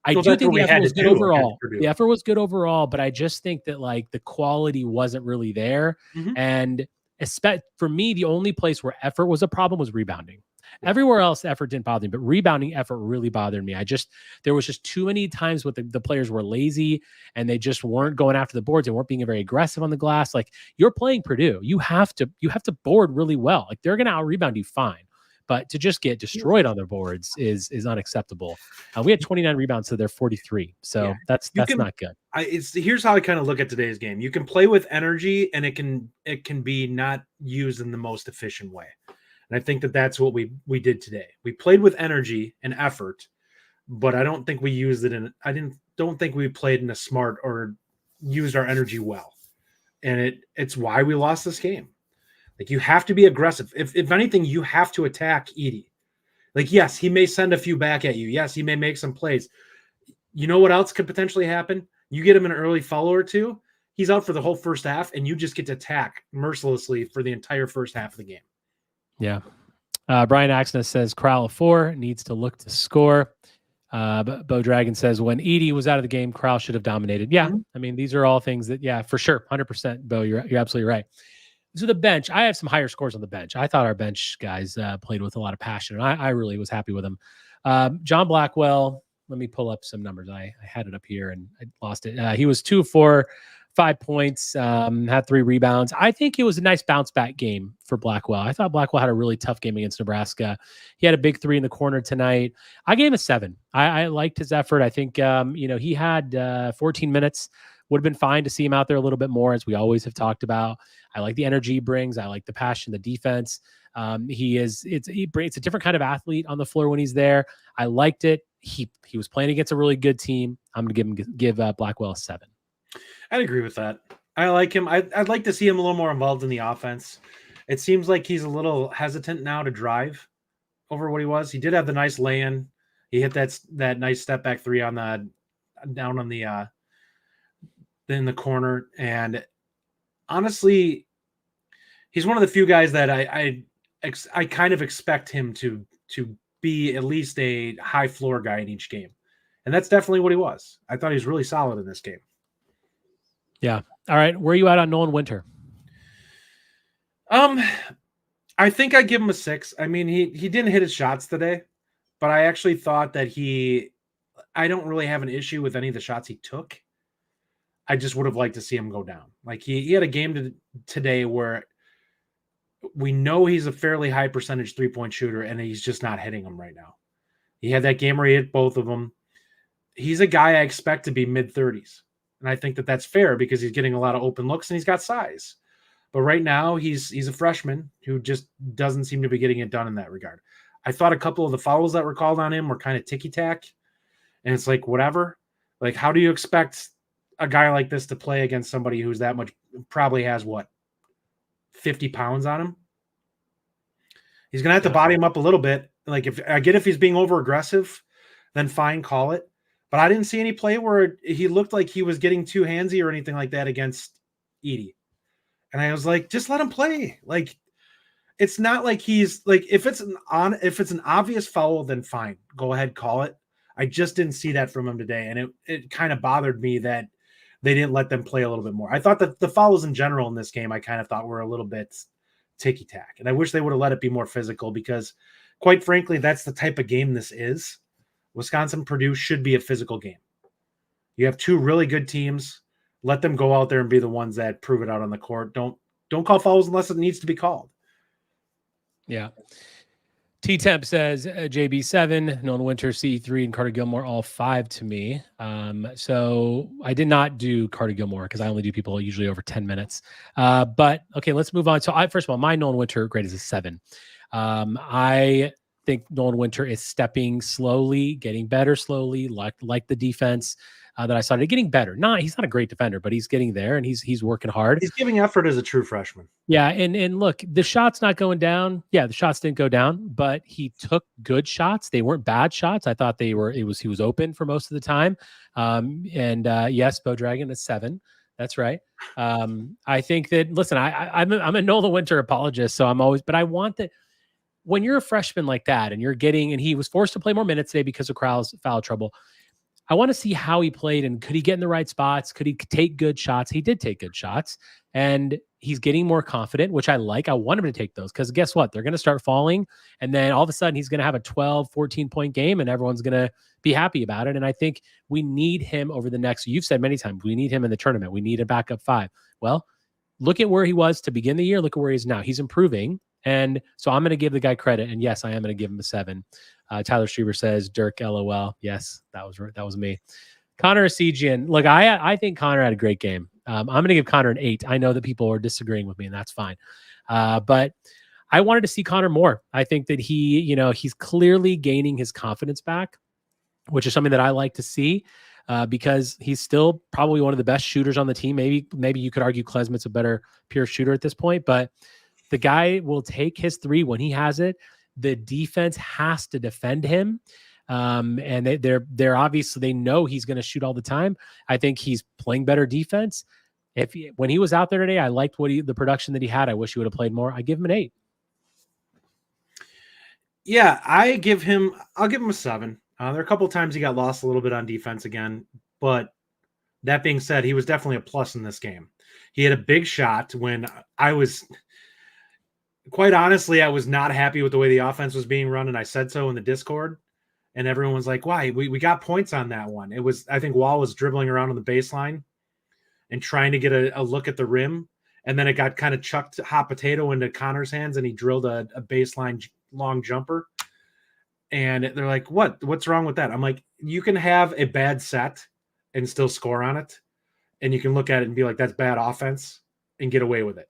I do think the effort was good overall. The effort was good overall, but I just think that like the quality wasn't really there. Mm-hmm. And for me, the only place where effort was a problem was rebounding. Everywhere else, effort didn't bother me, but rebounding effort really bothered me. There was just too many times where the players were lazy and they just weren't going after the boards. They weren't being very aggressive on the glass. Like, you're playing Purdue. You have to board really well. Like, they're going to out rebound you fine. But to just get destroyed on their boards is unacceptable. We had 29 rebounds to their 43. So that's not good. Here's how I kind of look at today's game. You can play with energy, and it can be not used in the most efficient way. And I think that that's what we did today. We played with energy and effort, but I don't think we used it don't think we played in a smart or used our energy well. And it's why we lost this game. Like, you have to be aggressive. If anything, you have to attack Edey. Like, yes, he may send a few back at you. Yes, he may make some plays. You know what else could potentially happen? You get him an early foul or two, he's out for the whole first half, and you just get to attack mercilessly for the entire first half of the game. Yeah. Brian Axness says Crowell 4 needs to look to score. But Bo Dragon says when Edey was out of the game, Crowell should have dominated. Yeah. Mm-hmm. I mean, these are all things that, for sure. 100%, Bo, you're absolutely right. So the bench, I have some higher scores on the bench. I thought our bench guys played with a lot of passion, and I really was happy with them. John Blackwell, let me pull up some numbers. I had it up here and I lost it. He was 2 of 4, 5 points, had 3 rebounds. I think it was a nice bounce back game for Blackwell. I thought Blackwell had a really tough game against Nebraska. He had a big 3 in the corner tonight. I gave him a 7. I liked his effort. I think, he had 14 minutes. Would have been fine to see him out there a little bit more, as we always have talked about. I like the energy he brings. I like the passion, the defense. It's a different kind of athlete on the floor when he's there. I liked it. He was playing against a really good team. I'm going to give Blackwell a 7. I'd agree with that. I like him. I'd like to see him a little more involved in the offense. It seems like he's a little hesitant now to drive over what he was. He did have the nice lay-in. He hit that nice step back 3 on in the corner, and honestly, he's one of the few guys that I kind of expect him to be at least a high floor guy in each game, and that's definitely what he was. I thought he was really solid in this game. Yeah. All right, where are you at on Nolan Winter? I think I give him a 6. I mean, he didn't hit his shots today, but I actually thought that I don't really have an issue with any of the shots he took. I just would have liked to see him go down. Like, he had a game today where we know he's a fairly high percentage 3-point shooter, and he's just not hitting them right now. He had that game where he hit both of them. He's a guy I expect to be mid-30s, and I think that that's fair because he's getting a lot of open looks and he's got size. But right now he's a freshman who just doesn't seem to be getting it done in that regard. I thought a couple of the fouls that were called on him were kind of ticky-tack, and it's like, whatever. Like, how do you expect a guy like this to play against somebody who's that much, probably has, 50 pounds on him? He's going to have to body him up a little bit. Like, if he's being over-aggressive, then fine, call it. But I didn't see any play where he looked like he was getting too handsy or anything like that against Edey. And I was like, just let him play. Like, it's not like he's like, if it's an obvious foul, then fine, go ahead, call it. I just didn't see that from him today, and it kind of bothered me that they didn't let them play a little bit more. I thought that the fouls in general in this game, I kind of thought were a little bit ticky-tack, and I wish they would have let it be more physical because, quite frankly, that's the type of game this is. Wisconsin-Purdue should be a physical game. You have two really good teams. Let them go out there and be the ones that prove it out on the court. Don't call fouls unless it needs to be called. Yeah. T-Temp says JB 7, Nolan Winter, CE3, and Carter Gilmore, all 5 to me. So I did not do Carter Gilmore because I only do people usually over 10 minutes. But okay, let's move on. So first of all, my Nolan Winter grade is a 7. I think Nolan Winter is stepping slowly, getting better slowly, like the defense that I started getting better. He's not a great defender, but he's getting there and he's working hard. He's giving effort as a true freshman. Yeah, and look, the shots not going down. Yeah, the shots didn't go down, but he took good shots. They weren't bad shots. I thought he was open for most of the time. Yes, Bo Dragon is 7. That's right. I think that, listen, I'm a Nolan Winter apologist, so but I want that when you're a freshman like that and and he was forced to play more minutes today because of Crowell's foul trouble. I want to see how he played and could he get in the right spots? Could he take good shots? He did take good shots and he's getting more confident, which I like. I want him to take those because guess what? They're going to start falling. And then all of a sudden he's going to have a 12, 14-point game and everyone's going to be happy about it. And I think we need him over the next, you've said many times, we need him in the tournament. We need a backup 5. Well, look at where he was to begin the year. Look at where he is now. He's improving. And so I'm going to give the guy credit. And yes, I am going to give him a 7. Tyler Strieber says, Dirk, LOL. Yes, that was me. Connor Segian. Look, I think Connor had a great game. I'm going to give Connor an 8. I know that people are disagreeing with me, and that's fine. But I wanted to see Connor more. I think that he's clearly gaining his confidence back, which is something that I like to see because he's still probably one of the best shooters on the team. Maybe you could argue Klesmit's a better pure shooter at this point, but the guy will take his 3 when he has it. The defense has to defend him. And they're obviously, they know he's going to shoot all the time. I think he's playing better defense. When he was out there today, I liked the production that he had. I wish he would have played more. I give him an 8. Yeah, I'll give him a 7. There are a couple of times he got lost a little bit on defense again, but that being said, he was definitely a plus in this game. He had a big shot when quite honestly, I was not happy with the way the offense was being run, and I said so in the Discord, and everyone was like, why? We got points on that one. It was, I think Wall was dribbling around on the baseline and trying to get a look at the rim, and then it got kind of chucked hot potato into Connor's hands, and he drilled a baseline long jumper, and they're like, what's wrong with that? I'm like, you can have a bad set and still score on it, and you can look at it and be like, that's bad offense, and get away with it.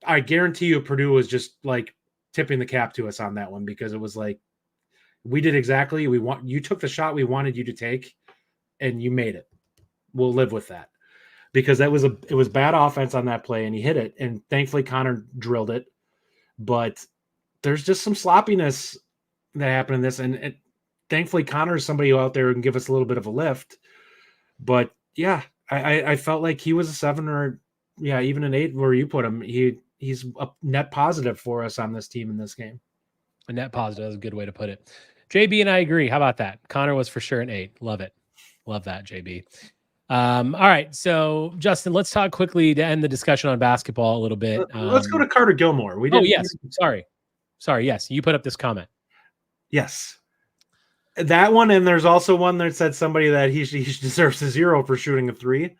I guarantee you Purdue was just like tipping the cap to us on that one because it was like, we did exactly, you took the shot we wanted you to take and you made it. We'll live with that because it was bad offense on that play and he hit it. And thankfully Connor drilled it, but there's just some sloppiness that happened in this. And thankfully Connor is somebody out there who can give us a little bit of a lift, but yeah, I felt like he was a 7 or even an 8 where you put him. He's a net positive for us on this team in this game. A net positive is a good way to put it. JB and I agree. How about that? Connor was for sure an 8. Love it. Love that, JB. All right. So, Justin, let's talk quickly to end the discussion on basketball a little bit. Let's go to Carter Gilmore. Yes. Sorry. Yes. You put up this comment. Yes. That one. And there's also one that said somebody that he deserves a 0 for shooting a 3.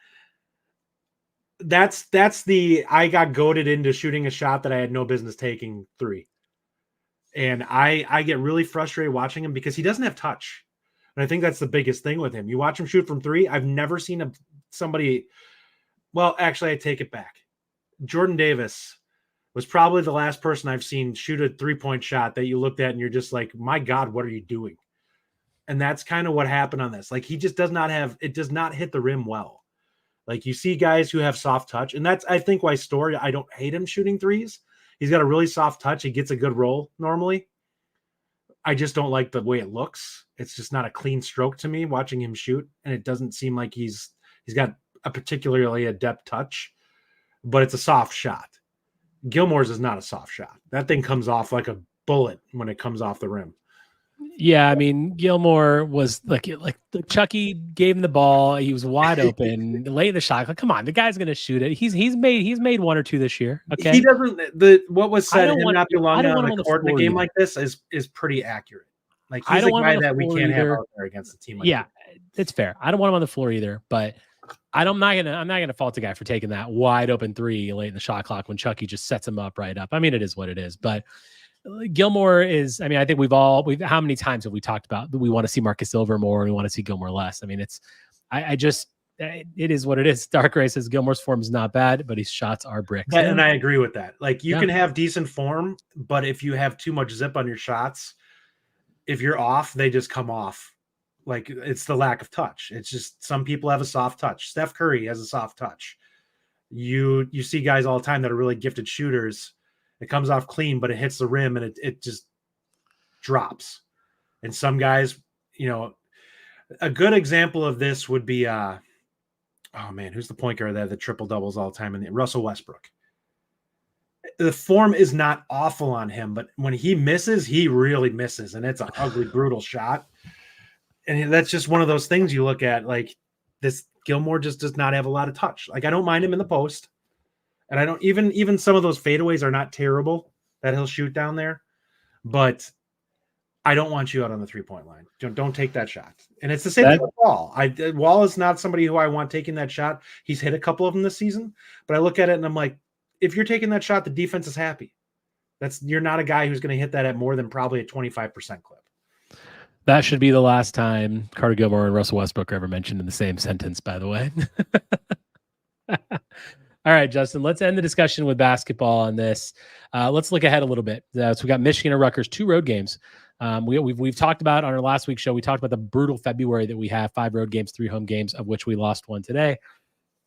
That's I got goaded into shooting a shot that I had no business taking 3. And I get really frustrated watching him because he doesn't have touch. And I think that's the biggest thing with him. You watch him shoot from 3. I've never seen somebody. Well, actually, I take it back. Jordan Davis was probably the last person I've seen shoot a 3-point shot that you looked at and you're just like, my God, what are you doing? And that's kind of what happened on this. Like, he just does not hit the rim well. Like, you see guys who have soft touch, and that's, I think, why Storr, I don't hate him shooting threes. He's got a really soft touch. He gets a good roll normally. I just don't like the way it looks. It's just not a clean stroke to me watching him shoot, and it doesn't seem like he's got a particularly adept touch, but it's a soft shot. Gilmore's is not a soft shot. That thing comes off like a bullet when it comes off the rim. Yeah, I mean, Gilmore was like Chucky gave him the ball. He was wide open late in the shot. Like, come on, the guy's gonna shoot it. He's made 1 or 2 this year. Okay, he doesn't. What was said him not belonging on the court in a game like this is pretty accurate. Like, he's a guy that we can't have out there against a team like that. It's fair. I don't want him on the floor either, but I'm not gonna fault the guy for taking that wide open 3 late in the shot clock when Chucky just sets him up right up. I mean, it is what it is. But Gilmore is, I mean, I think how many times have we talked about that we want to see Marcus Silver more and we want to see Gilmore less? I mean, it is what it is. Dark Ray says Gilmore's form is not bad, but his shots are bricks. And I agree with that. Like, you can have decent form, but if you have too much zip on your shots, if you're off, they just come off. Like, it's the lack of touch. It's just, some people have a soft touch. Steph Curry has a soft touch. You see guys all the time that are really gifted shooters. It comes off clean, but it hits the rim and it just drops. And some guys, a good example of this would be, who's the point guard that the triple doubles all the time? And Russell Westbrook. The form is not awful on him, but when he misses, he really misses. And it's an ugly, brutal shot. And that's just one of those things you look at, like, this Gilmore just does not have a lot of touch. Like, I don't mind him in the post. And I don't even some of those fadeaways are not terrible that he'll shoot down there, but I don't want you out on the 3-point line. Don't take that shot. And it's the same thing with Wall. Wall is not somebody who I want taking that shot. He's hit a couple of them this season, but I look at it and I'm like, if you're taking that shot, the defense is happy. You're not a guy who's going to hit that at more than probably a 25% clip. That should be the last time Carter Gilmore and Russell Westbrook are ever mentioned in the same sentence, by the way. All right, Justin, let's end the discussion with basketball on this. Let's look ahead a little bit. So we got Michigan and Rutgers, 2 road games. We've talked about on our last week's show, we talked about the brutal February that we have, 5 road games, 3 home games, of which we lost 1 today.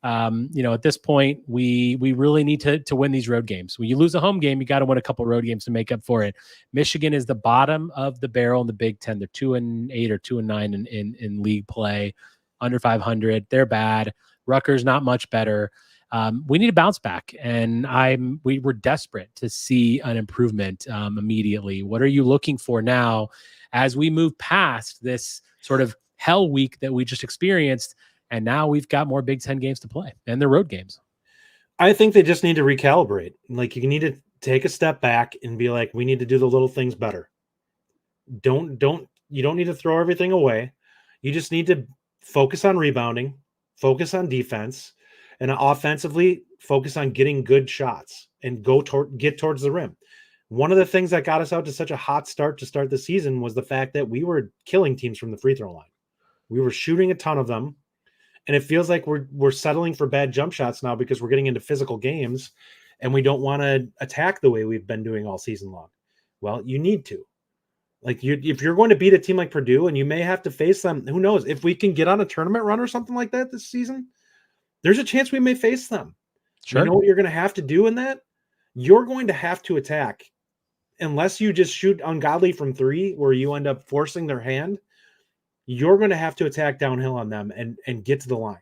At this point, we really need to win these road games. When you lose a home game, you got to win a couple road games to make up for it. Michigan is the bottom of the barrel in the Big Ten. They're 2-8 or 2-9 in league play, under 500. They're bad. Rutgers not much better. We need to bounce back, and we were desperate to see an improvement immediately. What are you looking for now as we move past this sort of hell week that we just experienced, and now we've got more Big Ten games to play, and they're road games? I think they just need to recalibrate. Like, you need to take a step back and be like, we need to do the little things better. You don't need to throw everything away. You just need to focus on rebounding, focus on defense, and offensively focus on getting good shots and get towards the rim. One of the things that got us out to such a hot start to start the season was the fact that we were killing teams from the free throw line. We were shooting a ton of them, and it feels like we're settling for bad jump shots now because we're getting into physical games and we don't want to attack the way we've been doing all season long. Well, you need to. Like, if you're going to beat a team like Purdue, and you may have to face them, who knows, if we can get on a tournament run or something like that this season, there's a chance we may face them. Sure. You know what you're going to have to do in that? You're going to have to attack. Unless you just shoot ungodly from 3 where you end up forcing their hand, you're going to have to attack downhill on them and get to the line.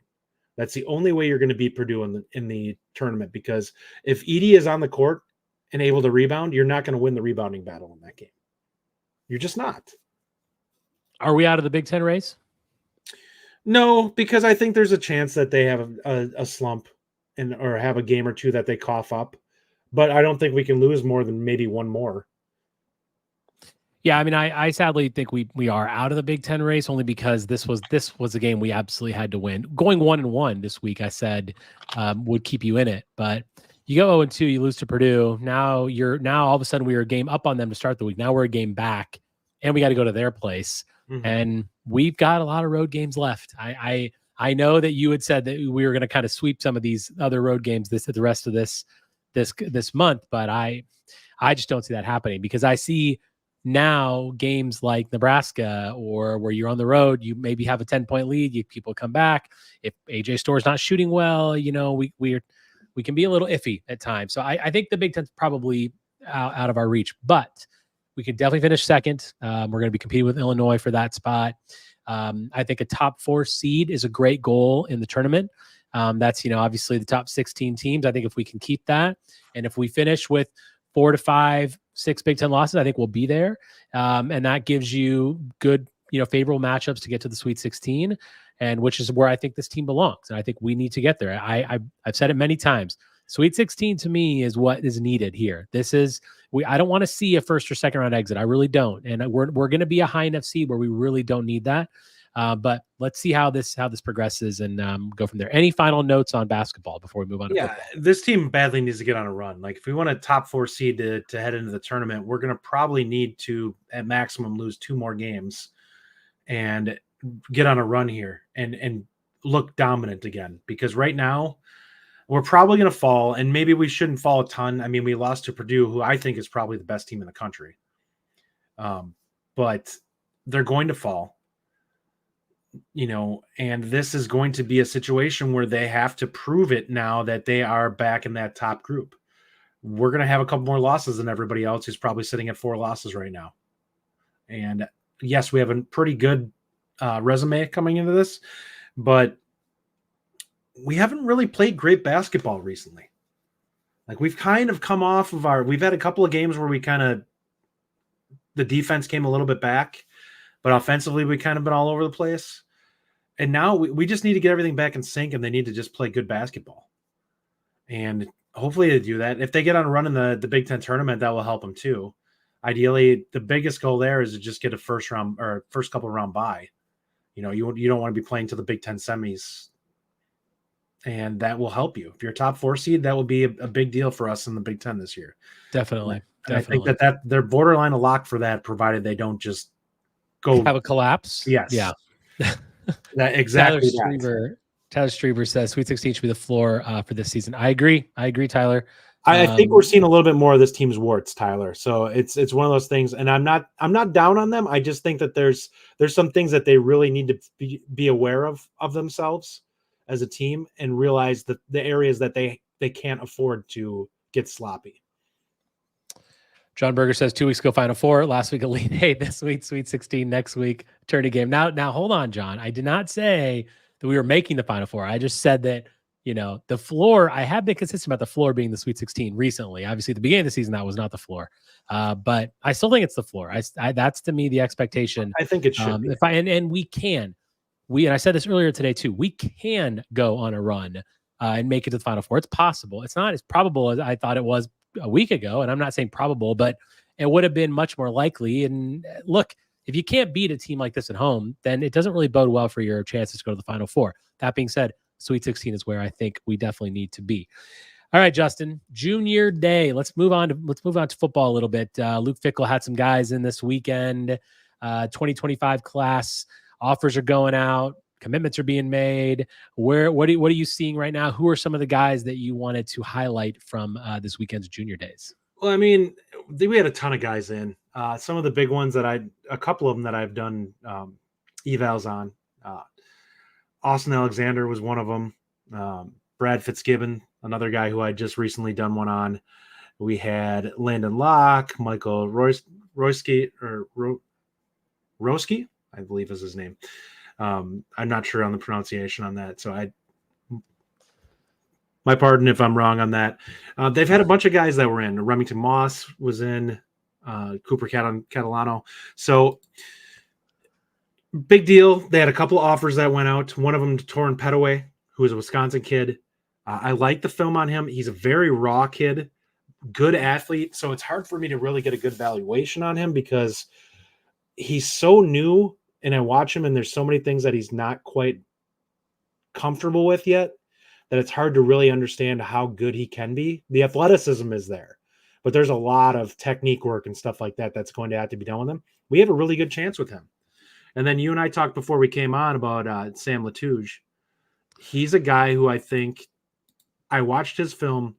That's the only way you're going to beat Purdue in the tournament, because if Edey is on the court and able to rebound, you're not going to win the rebounding battle in that game. You're just not. Are we out of the Big Ten race? No, because I think there's a chance that they have a slump or have a game or 2 that they cough up. But I don't think we can lose more than maybe 1 more. Yeah, I mean, I sadly think we are out of the Big Ten race, only because this was a game we absolutely had to win. Going 1-1 this week, I said, would keep you in it. But you go 0-2, you lose to Purdue. Now all of a sudden we are a game up on them to start the week. Now we're a game back, and we got to go to their place. Mm-hmm. And we've got a lot of road games left. I I know that you had said that we were going to kind of sweep some of these other road games the rest of this month, but I just don't see that happening, because I see now games like Nebraska, or where you're on the road, you maybe have a 10-point lead, people come back. If AJ Storr is not shooting well, we can be a little iffy at times. So I think the Big Ten's probably out of our reach, but we can definitely finish second. We're going to be competing with Illinois for that spot. I think a top 4 seed is a great goal in the tournament. That's, obviously the top 16 teams. I think if we can keep that, and if we finish with 4 to 5, 6 Big Ten losses, I think we'll be there. And that gives you good, favorable matchups to get to the Sweet 16, and which is where I think this team belongs. And I think we need to get there. I've said it many times. Sweet 16 to me is what is needed here. I don't want to see a first or second round exit. I really don't. And we're going to be a high enough seed where we really don't need that. But let's see how this progresses, and go from there. Any final notes on basketball before we move on to football? This team badly needs to get on a run. Like, if we want a top 4 seed to head into the tournament, we're going to probably need to, at maximum, lose 2 more games and get on a run here and look dominant again. Because right now, we're probably going to fall, and maybe we shouldn't fall a ton. I mean, we lost to Purdue, who I think is probably the best team in the country. But they're going to fall, and this is going to be a situation where they have to prove it now that they are back in that top group. We're going to have a couple more losses than everybody else, who's probably sitting at 4 losses right now. And yes, we have a pretty good resume coming into this, but we haven't really played great basketball recently. Like, we've kind of come off of we've had a couple of games where the defense came a little bit back, but offensively we kind of been all over the place. And now we just need to get everything back in sync, and they need to just play good basketball. And hopefully they do that. If they get on a run in the Big Ten tournament, that will help them too. Ideally, the biggest goal there is to just get a first couple round bye. You don't want to be playing to the Big Ten semis, and that will help you. If you're a top 4 seed, that will be a big deal for us in the Big Ten this year. Definitely. I think that they're borderline a lock for that, provided they don't just go have a collapse. Yes. Yeah. That exactly. Tyler Strieber says Sweet 16 should be the floor for this season. I agree, Tyler. I think we're seeing a little bit more of this team's warts, Tyler. So it's one of those things, and I'm not down on them. I just think that there's some things that they really need to be aware of themselves as a team, and realize that the areas that they can't afford to get sloppy. John Berger says 2 weeks ago, Final Four. Last week, Elite 8. This week, Sweet 16. Next week, tourney game. Now, hold on, John. I did not say that we were making the Final Four. I just said that, the floor, I have been consistent about the floor being the Sweet 16 recently. Obviously, at the beginning of the season, that was not the floor. But I still think it's the floor. That's, to me, the expectation. I think it should be. And we can. And I said this earlier today, too. We can go on a run and make it to the Final Four. It's possible. It's not as probable as I thought it was a week ago, and I'm not saying probable, but it would have been much more likely. And look, if you can't beat a team like this at home, then it doesn't really bode well for your chances to go to the Final Four. That being said, Sweet 16 is where I think we definitely need to be. All right, Justin, Junior Day. Let's move on to football a little bit. Luke Fickell had some guys in this weekend. 2025 class offers are going out. Commitments are being made. What are you seeing right now? Who are some of the guys that you wanted to highlight from this weekend's Junior Days? Well, I mean, we had a ton of guys in. Some of the big ones a couple of them that I've done evals on. Austin Alexander was one of them. Brad Fitzgibbon, another guy who I just recently done one on. We had Landon Locke, Michael Roski, I believe is his name. I'm not sure on the pronunciation on that, so my pardon if I'm wrong on that. They've had a bunch of guys that were in. Remington Moss was in, Cooper Catalano. So big deal. They had a couple of offers that went out. One of them to Torrin Petaway, who is a Wisconsin kid. I like the film on him. He's a very raw kid, good athlete. So it's hard for me to really get a good valuation on him because he's so new. And I watch him, and there's so many things that he's not quite comfortable with yet that it's hard to really understand how good he can be. The athleticism is there, but there's a lot of technique work and stuff like that that's going to have to be done with him. We have a really good chance with him. And then you and I talked before we came on about Sam Latouche. He's a guy who I watched his film.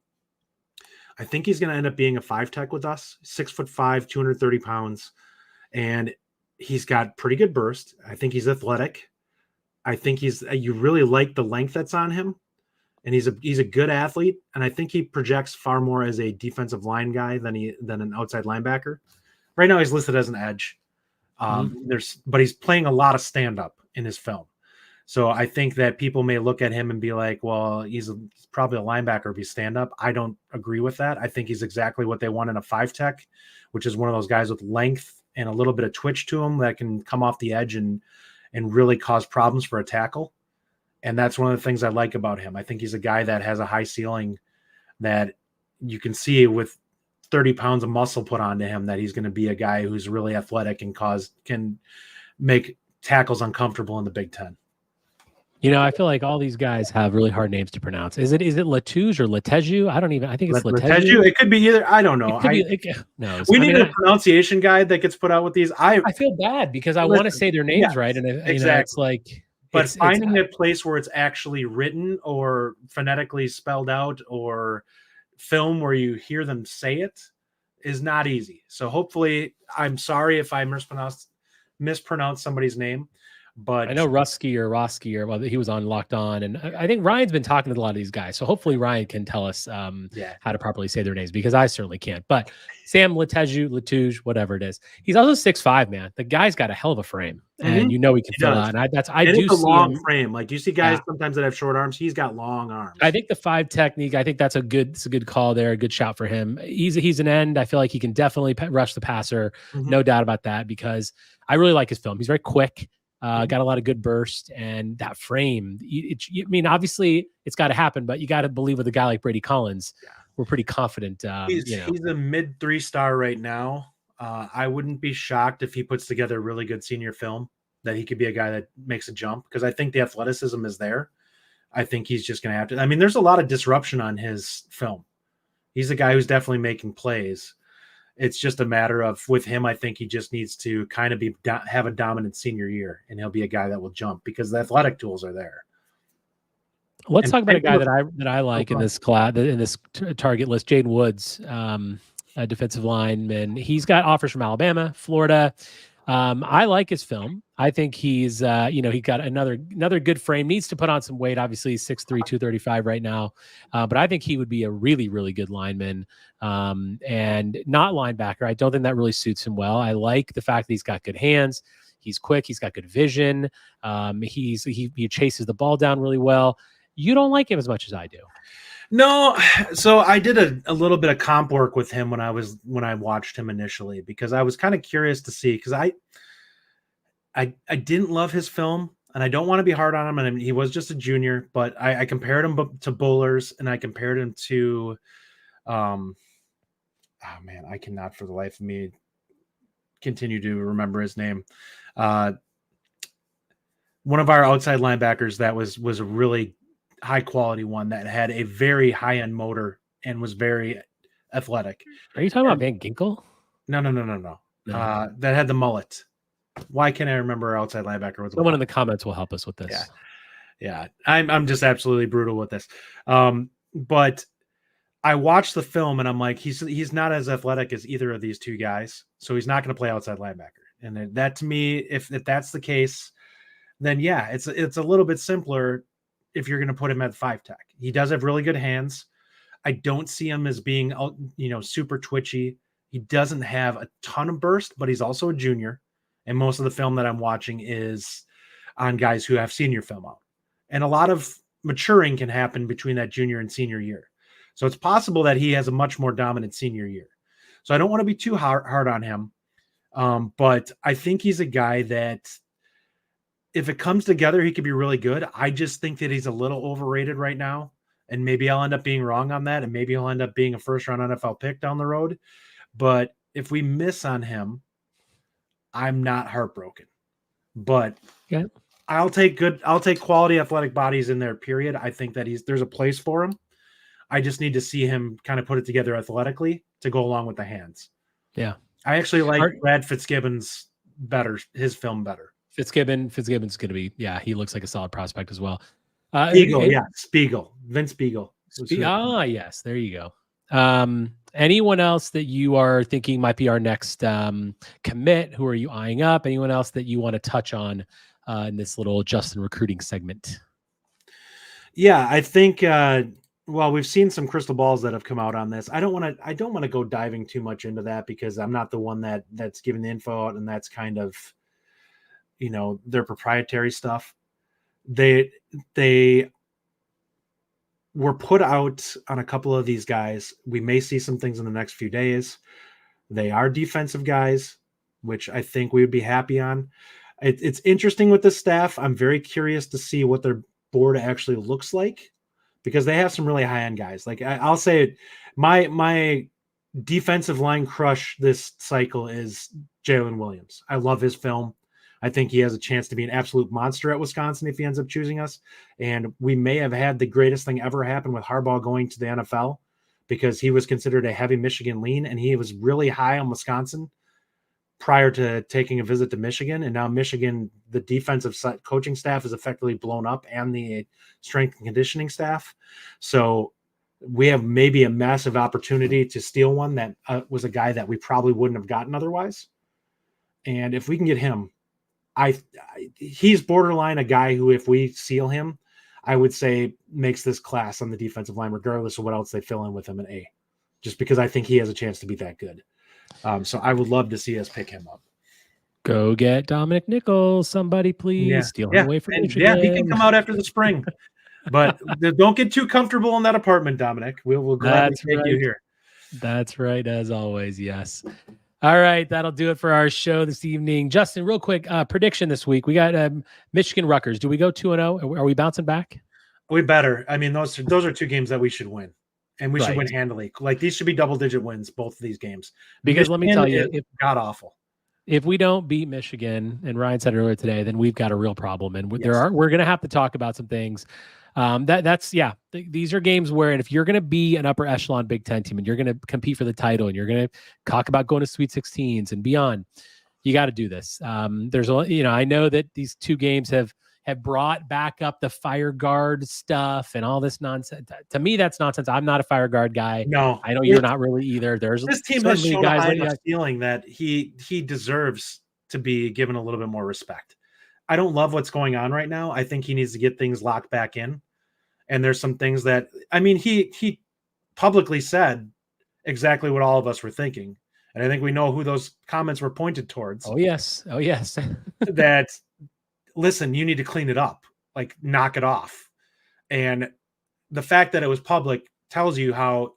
I think he's going to end up being a 5-tech with us, 6'5", 230 pounds. And he's got pretty good burst. I think he's athletic. I think you really like the length that's on him. And he's a good athlete. And I think he projects far more as a defensive line guy than an outside linebacker. Right now he's listed as an edge. But he's playing a lot of stand-up in his film. So I think that people may look at him and be like, well, he's probably a linebacker if he's stand-up. I don't agree with that. I think he's exactly what they want in a 5-tech, which is one of those guys with length and a little bit of twitch to him that can come off the edge and really cause problems for a tackle. And that's one of the things I like about him. I think he's a guy that has a high ceiling that you can see with 30 pounds of muscle put onto him, that he's going to be a guy who's really athletic and can make tackles uncomfortable in the Big Ten. You know, I feel like all these guys have really hard names to pronounce. Is it Latouche or Lateju? I think it's Lateju. It could be either. I don't know. We need a pronunciation guide that gets put out with these. I feel bad because I want to say their names right. And it's like, but finding a place where it's actually written or phonetically spelled out or film where you hear them say it is not easy. So hopefully, I'm sorry if I mispronounced somebody's name. But I know Rusky or he was on Locked On, and I think Ryan's been talking to a lot of these guys. So hopefully Ryan can tell us how to properly say their names, because I certainly can't. But Sam Latouche, whatever it is, he's also 6'5", man. The guy's got a hell of a frame, and he can fill out. And I do see a long frame. Like you see guys sometimes that have short arms. He's got long arms. I think the 5 technique. I think that's a good call there. A good shout for him. He's an end. I feel like he can definitely rush the passer. No doubt about that, because I really like his film. He's very quick. Got a lot of good burst, and that frame. Obviously it's got to happen, but you got to believe with a guy like Brady Collins. Yeah. We're pretty confident. He's a mid 3-star right now. I wouldn't be shocked if he puts together a really good senior film, that he could be a guy that makes a jump, because I think the athleticism is there. I think he's just going to have to. There's a lot of disruption on his film. He's a guy who's definitely making plays. It's just a matter of, with him, I think he just needs to kind of have a dominant senior year, and he'll be a guy that will jump because the athletic tools are there. Let's talk about a guy that I like in this class, in this target list, Jaden Woods, a defensive lineman. He's got offers from Alabama, Florida. I like his film. I think he's, he got another good frame. Needs to put on some weight. Obviously, he's 6'3", 235 right now. But I think he would be a really, really good lineman, and not linebacker. I don't think that really suits him well. I like the fact that he's got good hands. He's quick. He's got good vision. He chases the ball down really well. You don't like him as much as I do. No, so I did a little bit of comp work with him when I watched him initially, because I was kind of curious to see, because I didn't love his film, and I don't want to be hard on him, and he was just a junior, but I compared him to Bowlers, and I compared him to I cannot for the life of me continue to remember his name. One of our outside linebackers that was a really high quality one that had a very high end motor and was very athletic. Are you talking about Van Ginkel? No. That had the mullet. Why can't I remember our outside linebacker? Someone in the comments will help us with this. Yeah. I'm just absolutely brutal with this. But I watched the film and I'm like, he's not as athletic as either of these two guys, so he's not going to play outside linebacker. And that, to me, if that's the case, then yeah, it's a little bit simpler if you're going to put him at 5-tech. He does have really good hands. I don't see him as being, super twitchy. He doesn't have a ton of burst, but he's also a junior. And most of the film that I'm watching is on guys who have senior film out. And a lot of maturing can happen between that junior and senior year. So it's possible that he has a much more dominant senior year. So I don't want to be too hard on him. But I think he's a guy that, if it comes together, he could be really good. I just think that he's a little overrated right now. And maybe I'll end up being wrong on that. And maybe he'll end up being a first-round NFL pick down the road. But if we miss on him, I'm not heartbroken. But I'll take quality athletic bodies in there, period. I think that there's a place for him. I just need to see him kind of put it together athletically to go along with the hands. Yeah. I actually like Brad Fitzgibbon's his film better. Fitzgibbon's going to be, he looks like a solid prospect as well. Spiegel. Vince Spiegel. Yes, there you go. Anyone else that you are thinking might be our next commit? Who are you eyeing up? Anyone else that you want to touch on in this little Justin recruiting segment? Yeah, I think we've seen some crystal balls that have come out on this. I don't want to go diving too much into that because I'm not the one that's giving the info out, and that's kind of, their proprietary stuff. They were put out on a couple of these guys. We may see some things in the next few days. They are defensive guys, which I think we would be happy on. It's interesting with the staff. I'm very curious to see what their board actually looks like, because they have some really high-end guys. Like I'll say it, my defensive line crush this cycle is Jalen Williams. I love his film. I think he has a chance to be an absolute monster at Wisconsin if he ends up choosing us. And we may have had the greatest thing ever happen with Harbaugh going to the NFL, because he was considered a heavy Michigan lean, and he was really high on Wisconsin prior to taking a visit to Michigan. And now Michigan, the defensive coaching staff is effectively blown up, and the strength and conditioning staff. So we have maybe a massive opportunity to steal one that was a guy that we probably wouldn't have gotten otherwise. And if we can get him, he's borderline a guy who, if we seal him, I would say makes this class on the defensive line, regardless of what else they fill in with him in A, just because I think he has a chance to be that good. So I would love to see us pick him up. Go get Dominic Nichols, somebody, please. Steal him away from Michigan. Yeah, he can come out after the spring, but don't get too comfortable in that apartment, Dominic. We'll gladly take you here. That's right, as always. Yes. All right, that'll do it for our show this evening. Justin, real quick, prediction this week. We got Michigan Rutgers. Do we go 2-0? Are we bouncing back? We better. I mean, those are two games that we should win, and we should win handily. Like, these should be double-digit wins, both of these games. Because Michigan, let me tell you, it's god-awful. If we don't beat Michigan, and Ryan said earlier today, then we've got a real problem, and we're going to have to talk about some things. These are games where, and if you're going to be an upper echelon Big Ten team and you're going to compete for the title and you're going to talk about going to Sweet 16s and beyond, you got to do this. I know that these two games have brought back up the fire guard stuff and all this nonsense. To me, that's nonsense. I'm not a fire guard guy. No, I know you're not really either. This team has shown a high enough feeling that he deserves to be given a little bit more respect. I don't love what's going on right now. I think he needs to get things locked back in. And there's some things that, I mean, he publicly said exactly what all of us were thinking. And I think we know who those comments were pointed towards. Oh, yes. That, listen, you need to clean it up, like knock it off. And the fact that it was public tells you how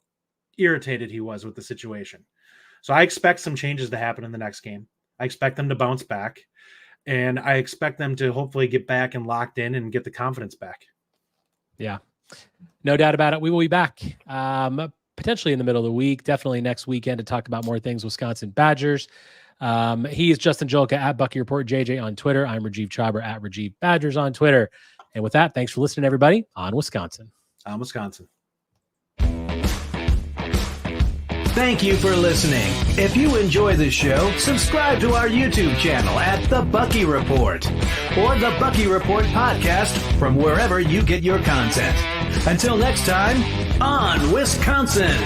irritated he was with the situation. So I expect some changes to happen in the next game. I expect them to bounce back. And I expect them to hopefully get back and locked in and get the confidence back. Yeah, no doubt about it. We will be back potentially in the middle of the week, definitely next weekend, to talk about more things Wisconsin Badgers. He is Justin Jolka at Bucky Report JJ on Twitter. I'm Rajiv Chhabra at Rajiv Badgers on Twitter. And with that, thanks for listening, everybody, on Wisconsin. On Wisconsin. Thank you for listening. If you enjoy the show, subscribe to our YouTube channel at The Bucky Report or The Bucky Report Podcast from wherever you get your content. Until next time, on Wisconsin.